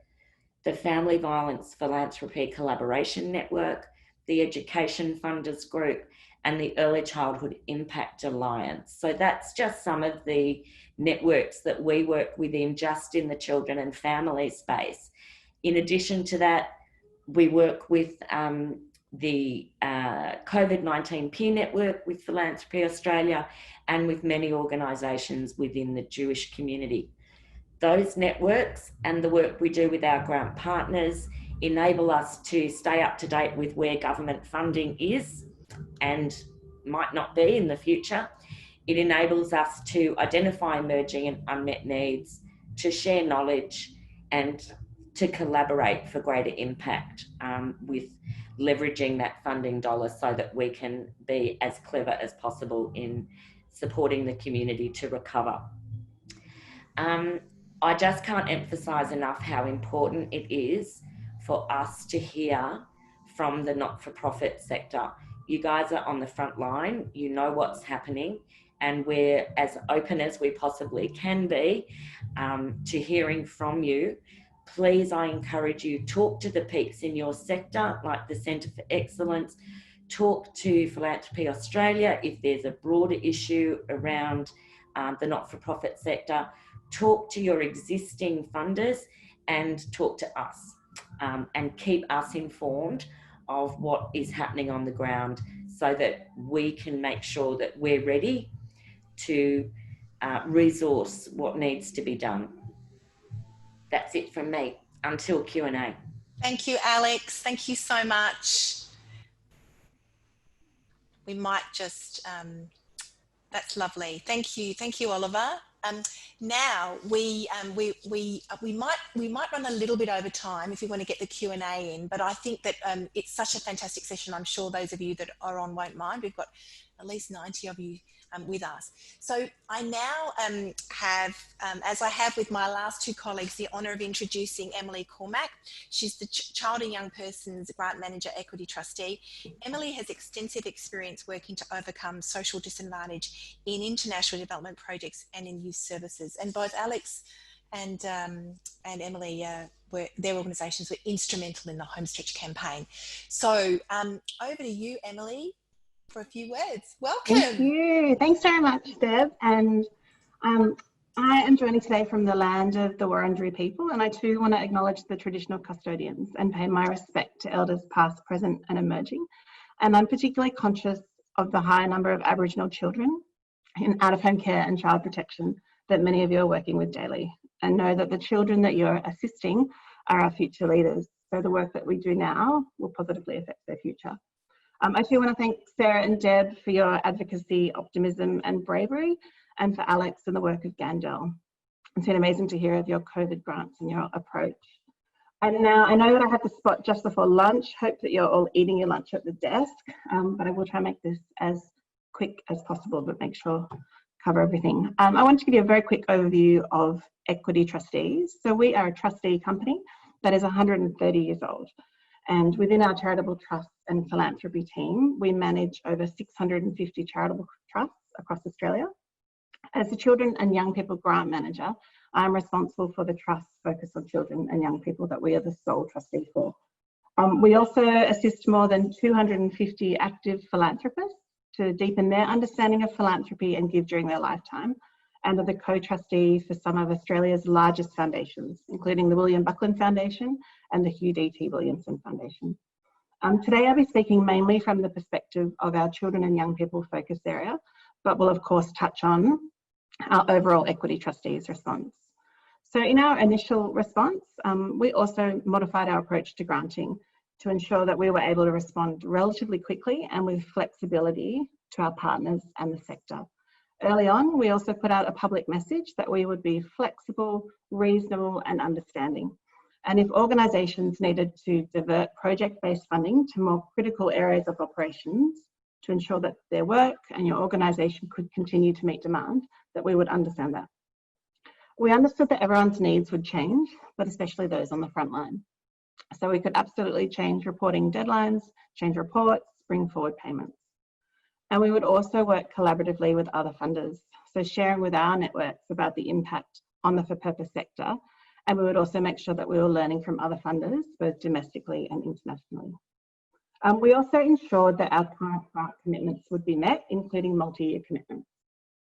the Family Violence Philanthropy Collaboration Network, the Education Funders Group, and the Early Childhood Impact Alliance. So that's just some of the networks that we work within just in the children and family space. In addition to that, we work with the COVID-19 peer network with Philanthropy Australia and with many organisations within the Jewish community. Those networks and the work we do with our grant partners enable us to stay up to date with where government funding is and might not be in the future. It enables us to identify emerging and unmet needs, to share knowledge, and to collaborate for greater impact with leveraging that funding dollar so that we can be as clever as possible in supporting the community to recover. I just can't emphasise enough how important it is for us to hear from the not-for-profit sector. You guys are on the front line, you know what's happening, and we're as open as we possibly can be to hearing from you. Please, I encourage you, talk to the peaks in your sector, like the Centre for Excellence, talk to Philanthropy Australia if there's a broader issue around the not-for-profit sector, talk to your existing funders and talk to us and keep us informed of what is happening on the ground so that we can make sure that we're ready to resource what needs to be done. That's it from me. Until Q&A. Thank you, Alex. Thank you so much. We might just, that's lovely. Thank you, Oliver. Now we might run a little bit over time if you want to get the Q&A in, but I think that it's such a fantastic session. I'm sure those of you that are on won't mind. We've got at least 90 of you with us. So I now have, as I have with my last two colleagues, the honour of introducing Emily Cormack. She's the Child and Young Persons Grant Manager Equity Trustee. Emily has extensive experience working to overcome social disadvantage in international development projects and in youth services. And both Alex and Emily, their organisations were instrumental in the Homestretch campaign. So over to you, Emily, for a few words. Welcome. Thank you. Thanks very much, Deb. And I am joining today from the land of the Wurundjeri people, and I too want to acknowledge the traditional custodians and pay my respect to elders past, present and emerging. And I'm particularly conscious of the high number of Aboriginal children in out-of-home care and child protection that many of you are working with daily, and know that the children that you're assisting are our future leaders. So the work that we do now will positively affect their future. I too want to thank Sarah and Deb for your advocacy, optimism and bravery, and for Alex and the work of Gandel. It's been amazing to hear of your COVID grants and your approach. And now I know that I have the spot just before lunch. Hope that you're all eating your lunch at the desk, but I will try and make this as quick as possible, but make sure cover everything. I want to give you a very quick overview of Equity Trustees. So we are a trustee company that is 130 years old. And within our charitable trusts and philanthropy team, we manage over 650 charitable trusts across Australia. As the Children and Young People Grant Manager, I'm responsible for the trusts focused on children and young people that we are the sole trustee for. We also assist more than 250 active philanthropists to deepen their understanding of philanthropy and give during their lifetime, and are the co-trustee for some of Australia's largest foundations, including the William Buckland Foundation and the Hugh D.T. Williamson Foundation. Today I'll be speaking mainly from the perspective of our children and young people focus area, but will of course touch on our overall Equity Trustees response. So in our initial response, we also modified our approach to granting to ensure that we were able to respond relatively quickly and with flexibility to our partners and the sector. Early on, we also put out a public message that we would be flexible, reasonable and understanding. And if organisations needed to divert project-based funding to more critical areas of operations to ensure that their work and your organisation could continue to meet demand, that we would understand that. We understood that everyone's needs would change, but especially those on the front line. So we could absolutely change reporting deadlines, change reports, bring forward payments. And we would also work collaboratively with other funders, so sharing with our networks about the impact on the for-purpose sector. And we would also make sure that we were learning from other funders, both domestically and internationally. We also ensured that our current grant commitments would be met, including multi-year commitments.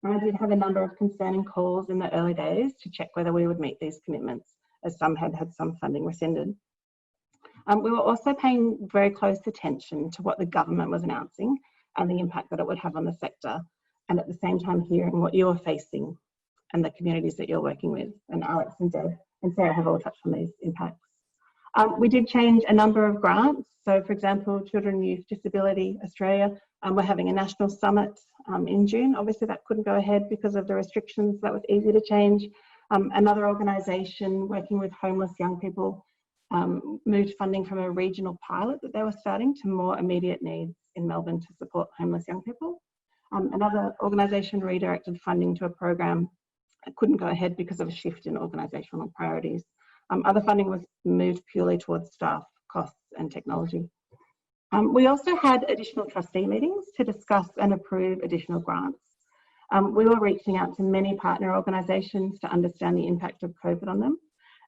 And I did have a number of concerning calls in the early days to check whether we would meet these commitments, as some had had some funding rescinded. We were also paying very close attention to what the government was announcing and the impact that it would have on the sector, and at the same time hearing what you're facing and the communities that you're working with. And Alex and Deb and Sarah have all touched on these impacts. We did change a number of grants. So for example, Children and Youth Disability Australia, we're having a national summit in June. Obviously that couldn't go ahead because of the restrictions. That was easy to change. Another organisation working with homeless young people moved funding from a regional pilot that they were starting to more immediate needs in Melbourne to support homeless young people. Another organisation redirected funding to a program that couldn't go ahead because of a shift in organisational priorities. Other funding was moved purely towards staff, costs and technology. We also had additional trustee meetings to discuss and approve additional grants. We were reaching out to many partner organisations to understand the impact of COVID on them.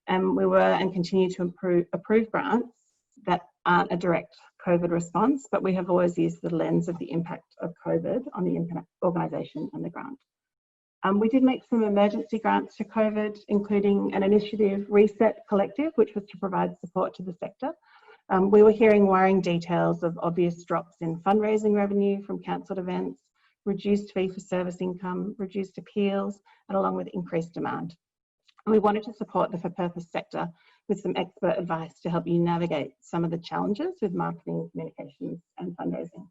And we were and continue to approve grants that aren't a direct COVID response, but we have always used the lens of the impact of COVID on the organisation and the grant. We did make some emergency grants to COVID, including an initiative, Reset Collective, which was to provide support to the sector. We were hearing worrying details of obvious drops in fundraising revenue from cancelled events, reduced fee for service income, reduced appeals, and along with increased demand. And we wanted to support the for-purpose sector with some expert advice to help you navigate some of the challenges with marketing, communications, and fundraising.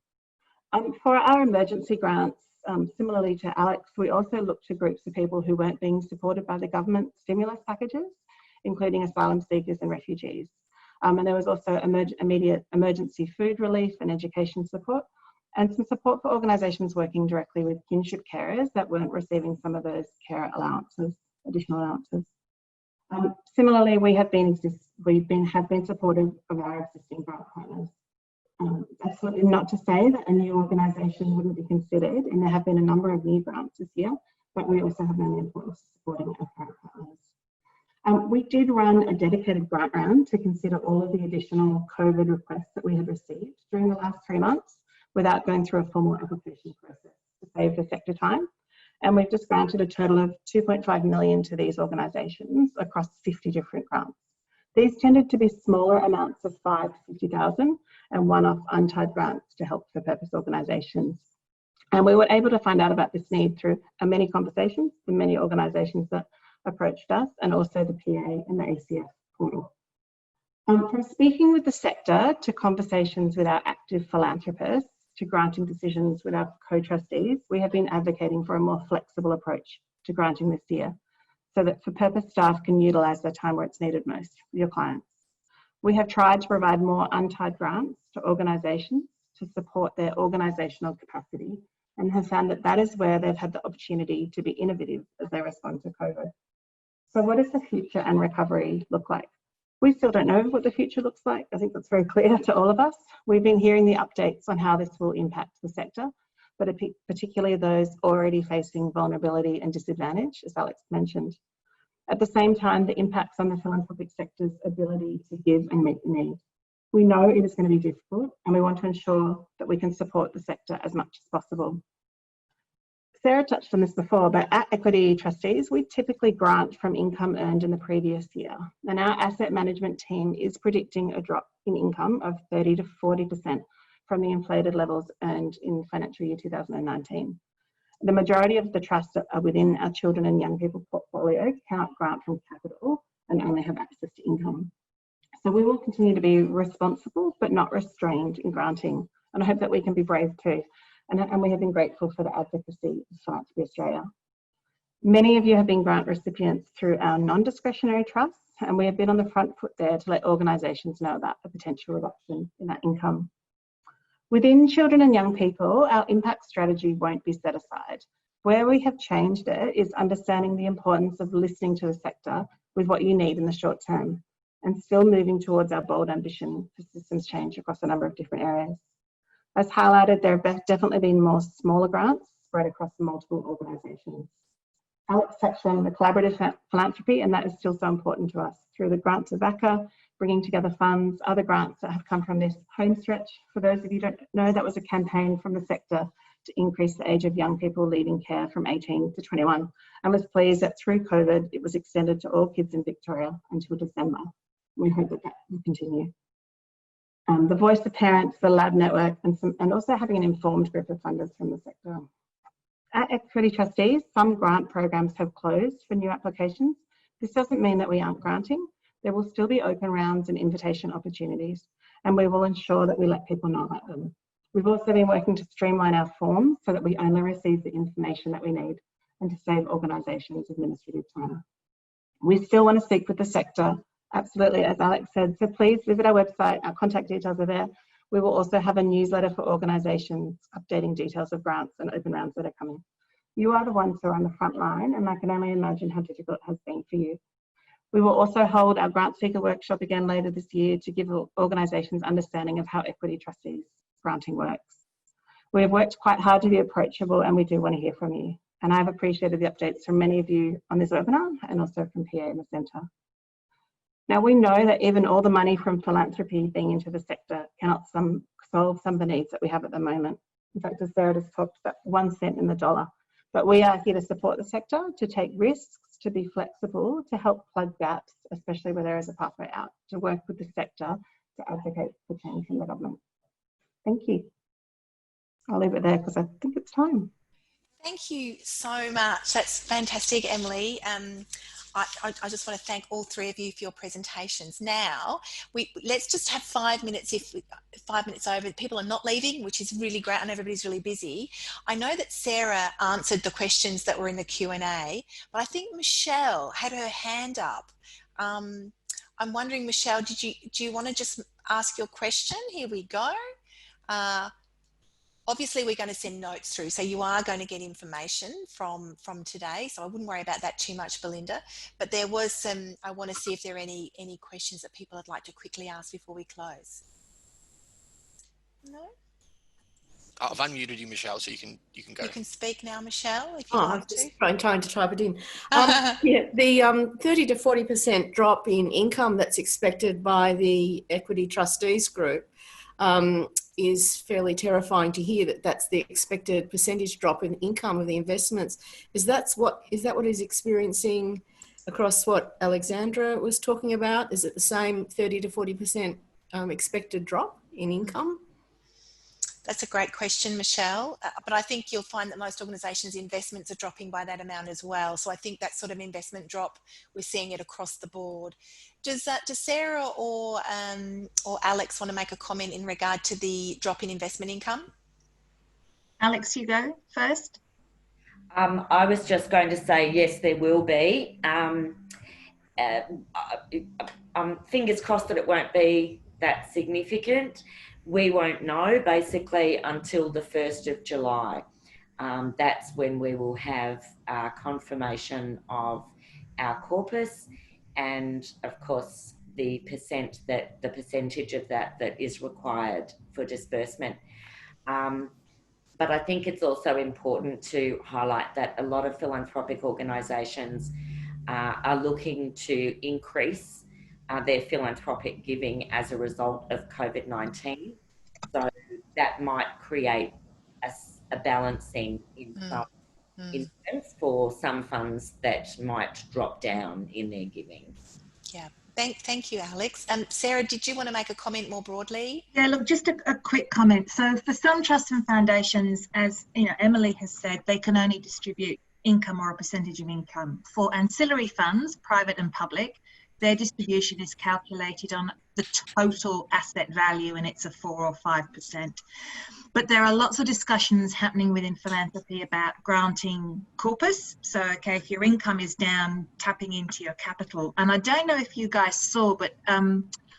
For our emergency grants, similarly to Alex, we also looked to groups of people who weren't being supported by the government stimulus packages, including asylum seekers and refugees. And there was also immediate emergency food relief and education support, and some support for organisations working directly with kinship carers that weren't receiving some of those care allowances, additional allowances. Similarly, we have been supportive of our existing grant partners. Absolutely not to say that a new organisation wouldn't be considered, and there have been a number of new grants this year, but we also have known the importance of supporting our current partners. We did run a dedicated grant round to consider all of the additional COVID requests that we had received during the last 3 months without going through a formal application process to save the sector time. And we've just granted a total of 2.5 million to these organisations across 50 different grants. These tended to be smaller amounts of 5 to 50,000 and one-off untied grants to help for purpose organisations. And we were able to find out about this need through many conversations with many organisations that approached us, and also the PA and the ACF portal. From speaking with the sector to conversations with our active philanthropists to granting decisions with our co-trustees, we have been advocating for a more flexible approach to granting this year, so that for purpose staff can utilise their time where it's needed most for your clients. We have tried to provide more untied grants to organisations to support their organisational capacity, and have found that that is where they've had the opportunity to be innovative as they respond to COVID. So what does the future and recovery look like? We still don't know what the future looks like. I think that's very clear to all of us. We've been hearing the updates on how this will impact the sector, but particularly those already facing vulnerability and disadvantage, as Alex mentioned. At the same time, the impacts on the philanthropic sector's ability to give and meet the need. We know it is going to be difficult, and we want to ensure that we can support the sector as much as possible. Sarah touched on this before, but at Equity Trustees, we typically grant from income earned in the previous year. And our asset management team is predicting a drop in income of 30 to 40% from the inflated levels earned in financial year 2019. The majority of the trusts that are within our children and young people portfolio cannot grant from capital and only have access to income. So we will continue to be responsible, but not restrained in granting. And I hope that we can be brave too. And we have been grateful for the advocacy of Philanthropy Australia. Many of you have been grant recipients through our non-discretionary trusts, and we have been on the front foot there to let organisations know about the potential reduction in that income. Within children and young people, our impact strategy won't be set aside. Where we have changed it is understanding the importance of listening to the sector with what you need in the short term, and still moving towards our bold ambition for systems change across a number of different areas. As highlighted, there have definitely been more smaller grants spread across multiple organisations. Alex touched on the collaborative philanthropy, and that is still so important to us through the grant to VAADA, bringing together funds, other grants that have come from this home stretch. For those of you who don't know, that was a campaign from the sector to increase the age of young people leaving care from 18 to 21. I was pleased that through COVID, it was extended to all kids in Victoria until December. We hope that that will continue. The voice of parents, the lab network, and also having an informed group of funders from the sector. At Equity Trustees, some grant programs have closed for new applications. This doesn't mean that we aren't granting. There will still be open rounds and invitation opportunities, and we will ensure that we let people know about them. We've also been working to streamline our forms so that we only receive the information that we need and to save organisations administrative time. We still want to speak with the sector, absolutely, as Alex said, so please visit our website, our contact details are there. We will also have a newsletter for organisations updating details of grants and open rounds that are coming. You are the ones who are on the front line, and I can only imagine how difficult it has been for you. We will also hold our grant seeker workshop again later this year to give organisations understanding of how Equity Trustees granting works. We have worked quite hard to be approachable, and we do want to hear from you. And I've appreciated the updates from many of you on this webinar and also from PA in the centre. Now, we know that even all the money from philanthropy being into the sector cannot solve some of the needs that we have at the moment. In fact, as Sarah just talked about, 1 cent in the dollar. But we are here to support the sector, to take risks, to be flexible, to help plug gaps, especially where there is a pathway out, to work with the sector to advocate for change from the government. Thank you. I'll leave it there because I think it's time. Thank you so much. That's fantastic, Emily. I just want to thank all three of you for your presentations. Now, let's just have 5 minutes, 5 minutes over. People are not leaving, which is really great. I know everybody's really busy. I know that Sarah answered the questions that were in the Q&A, but I think Michelle had her hand up. I'm wondering, Michelle, do you want to just ask your question? Here we go. Obviously, we're going to send notes through, so you are going to get information from today, so I wouldn't worry about that too much, Belinda. But there was some, I want to see if there are any questions that people would like to quickly ask before we close. No? I've unmuted you, Michelle, so you can go. You can speak now, Michelle, if you want to. I'm trying to type it in. Yeah, the 30 to 40% drop in income that's expected by the Equity Trustees group is fairly terrifying to hear. That's the expected percentage drop in income of the investments. Is that what is experiencing across what Alexandra was talking about? Is it the same 30 to 40% expected drop in income? That's a great question, Michelle, but I think you'll find that most organisations' investments are dropping by that amount as well. So I think that sort of investment drop, we're seeing it across the board. Does Sarah or Alex want to make a comment in regard to the drop in investment income? Alex, you go first. I was just going to say, yes, there will be. Fingers crossed that it won't be that significant. We won't know basically until the 1st of July. That's when we will have confirmation of our corpus and of course the percentage of that is required for disbursement. But I think it's also important to highlight that a lot of philanthropic organisations are looking to increase their philanthropic giving as a result of COVID-19. So that might create a balancing in some instance for some funds that might drop down in their giving. Yeah. Thank you, Alex. Sarah, did you want to make a comment more broadly? Yeah, look, just a quick comment. So for some trusts and foundations, as you know, Emily has said, they can only distribute income or a percentage of income. For ancillary funds, private and public, their distribution is calculated on the total asset value and it's a 4 or 5%. But there are lots of discussions happening within philanthropy about granting corpus. So, okay, if your income is down, tapping into your capital. And I don't know if you guys saw, but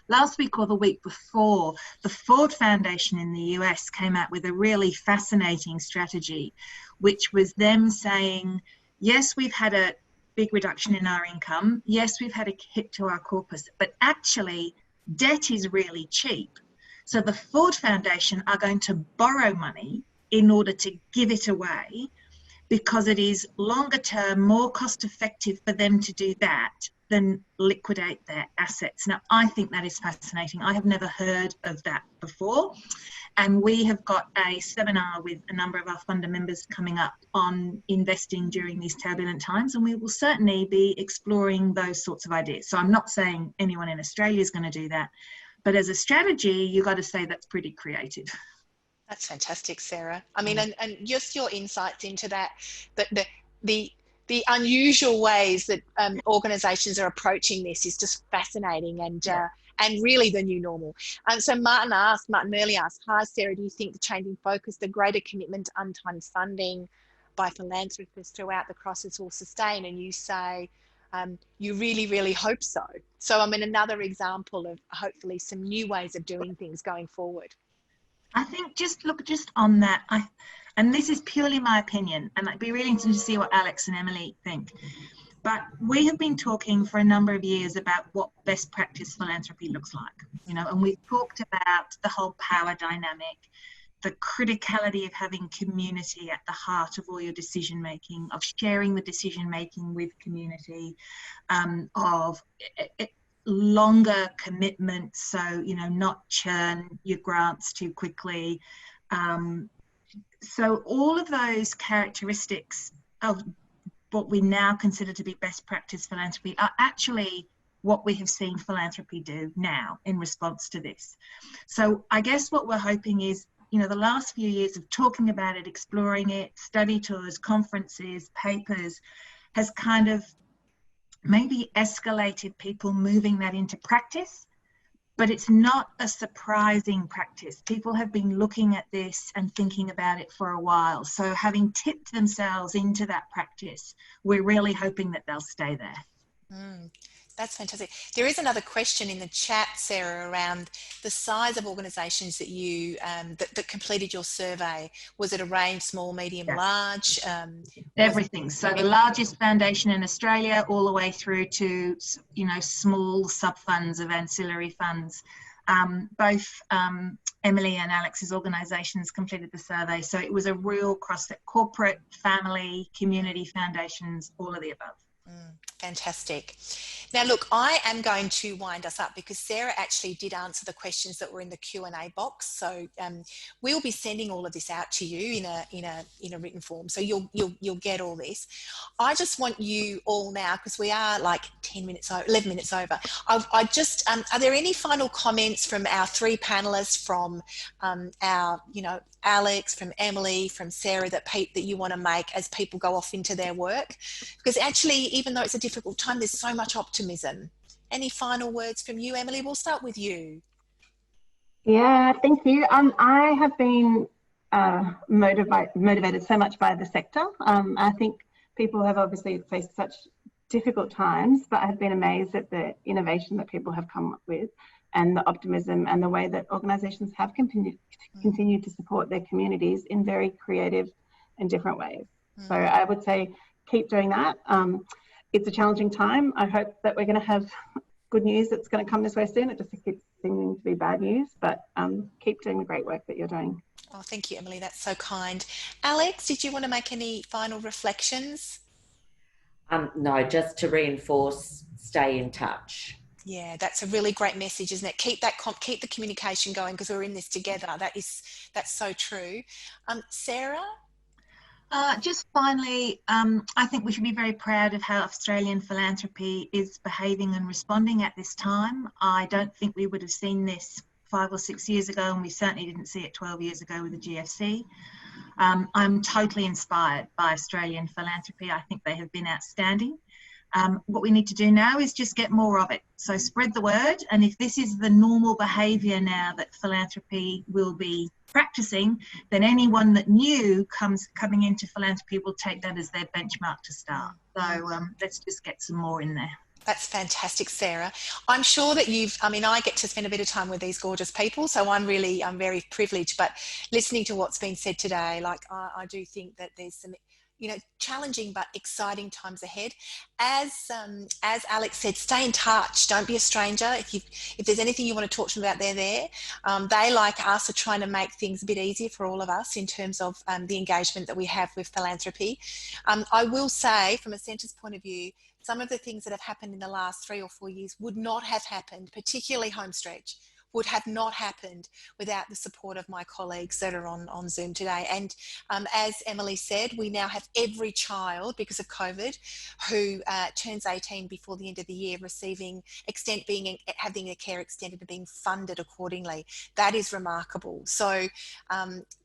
last week or the week before, the Ford Foundation in the US came out with a really fascinating strategy which was them saying, yes, we've had a big reduction in our income. Yes, we've had a hit to our corpus, but actually debt is really cheap. So the Ford Foundation are going to borrow money in order to give it away, because it is longer term, more cost effective for them to do that than liquidate their assets. Now, I think that is fascinating. I have never heard of that before. And we have got a seminar with a number of our funder members coming up on investing during these turbulent times, and we will certainly be exploring those sorts of ideas. So I'm not saying anyone in Australia is going to do that, but as a strategy, you've got to say that's pretty creative. That's fantastic, Sarah. I mean, and just your insights into that, the unusual ways that organisations are approaching this is just fascinating, and really the new normal. So Martin Merley asked, hi Sarah, do you think the changing focus, the greater commitment to untimed funding by philanthropists throughout the crisis will sustain? And you say, you really, really hope so. So I mean, another example of hopefully some new ways of doing things going forward. I think just on that, and this is purely my opinion, and I'd be really interested to see what Alex and Emily think. But we have been talking for a number of years about what best practice philanthropy looks like, you know, and we've talked about the whole power dynamic, the criticality of having community at the heart of all your decision making, of sharing the decision making with community, of longer commitments, so you know, not churn your grants too quickly. So all of those characteristics of what we now consider to be best practice philanthropy are actually what we have seen philanthropy do now in response to this. So I guess what we're hoping is, you know, the last few years of talking about it, exploring it, study tours, conferences, papers, has kind of maybe escalated people moving that into practice, but it's not a surprising practice. People have been looking at this and thinking about it for a while. So having tipped themselves into that practice, we're really hoping that they'll stay there. That's fantastic. There is another question in the chat, Sarah, around the size of organisations that you that completed your survey. Was it a range, small, medium, large? Everything. So the largest foundation in Australia, all the way through to, you know, small sub-funds of ancillary funds. Both Emily and Alex's organisations completed the survey. So it was a real cross, corporate, family, community foundations, all of the above. Fantastic. Now, look, I am going to wind us up because Sarah actually did answer the questions that were in the Q&A box. So we'll be sending all of this out to you in a written form. So you'll get all this. I just want you all now, because we are like 11 minutes over. I just are there any final comments from our three panelists, from our, you know, Alex, from Emily, from Sarah, that you want to make as people go off into their work? Because actually, even though it's a difficult time, there's so much optimism. Any final words from you, Emily? We'll start with you. Yeah, thank you. I have been motivated so much by the sector. I think people have obviously faced such difficult times, but I've been amazed at the innovation that people have come up with, and the optimism and the way that organisations have continued to support their communities in very creative and different ways. So I would say keep doing that. It's a challenging time. I hope that we're going to have good news that's going to come this way soon. It just keeps seeming to be bad news, but keep doing the great work that you're doing. Oh, thank you, Emily. That's so kind. Alex, did you want to make any final reflections? No, just to reinforce, stay in touch. Yeah, that's a really great message, isn't it? Keep the communication going, because we're in this together. That's so true. Sarah? Just finally, I think we should be very proud of how Australian philanthropy is behaving and responding at this time. I don't think we would have seen this 5 or 6 years ago, and we certainly didn't see it 12 years ago with the GFC. I'm totally inspired by Australian philanthropy. I think they have been outstanding. What we need to do now is just get more of it. So spread the word, and if this is the normal behaviour now that philanthropy will be practicing, then anyone that new coming into philanthropy will take that as their benchmark to start. So let's just get some more in there. That's fantastic, Sarah. I'm sure that I get to spend a bit of time with these gorgeous people, so I'm very privileged, but listening to what's been said today, like I do think that there's some, challenging but exciting times ahead. As Alex said, stay in touch. Don't be a stranger. If there's anything you want to talk to them about, they're there. They, like us, are trying to make things a bit easier for all of us in terms of the engagement that we have with philanthropy. I will say, from a centre's point of view, some of the things that have happened in the last 3 or 4 years would not have happened, particularly Homestretch, would have not happened without the support of my colleagues that are on Zoom today. And as Emily said, we now have every child, because of COVID, who turns 18 before the end of the year having their care extended and being funded accordingly. That is remarkable. So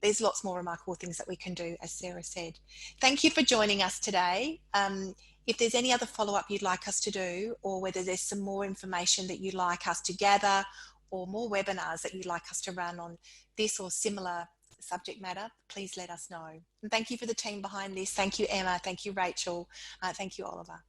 there's lots more remarkable things that we can do, as Sarah said. Thank you for joining us today. If there's any other follow-up you'd like us to do, or whether there's some more information that you'd like us to gather, or more webinars that you'd like us to run on this or similar subject matter, please let us know. And thank you for the team behind this. Thank you, Emma. Thank you, Rachel. Thank you, Oliver.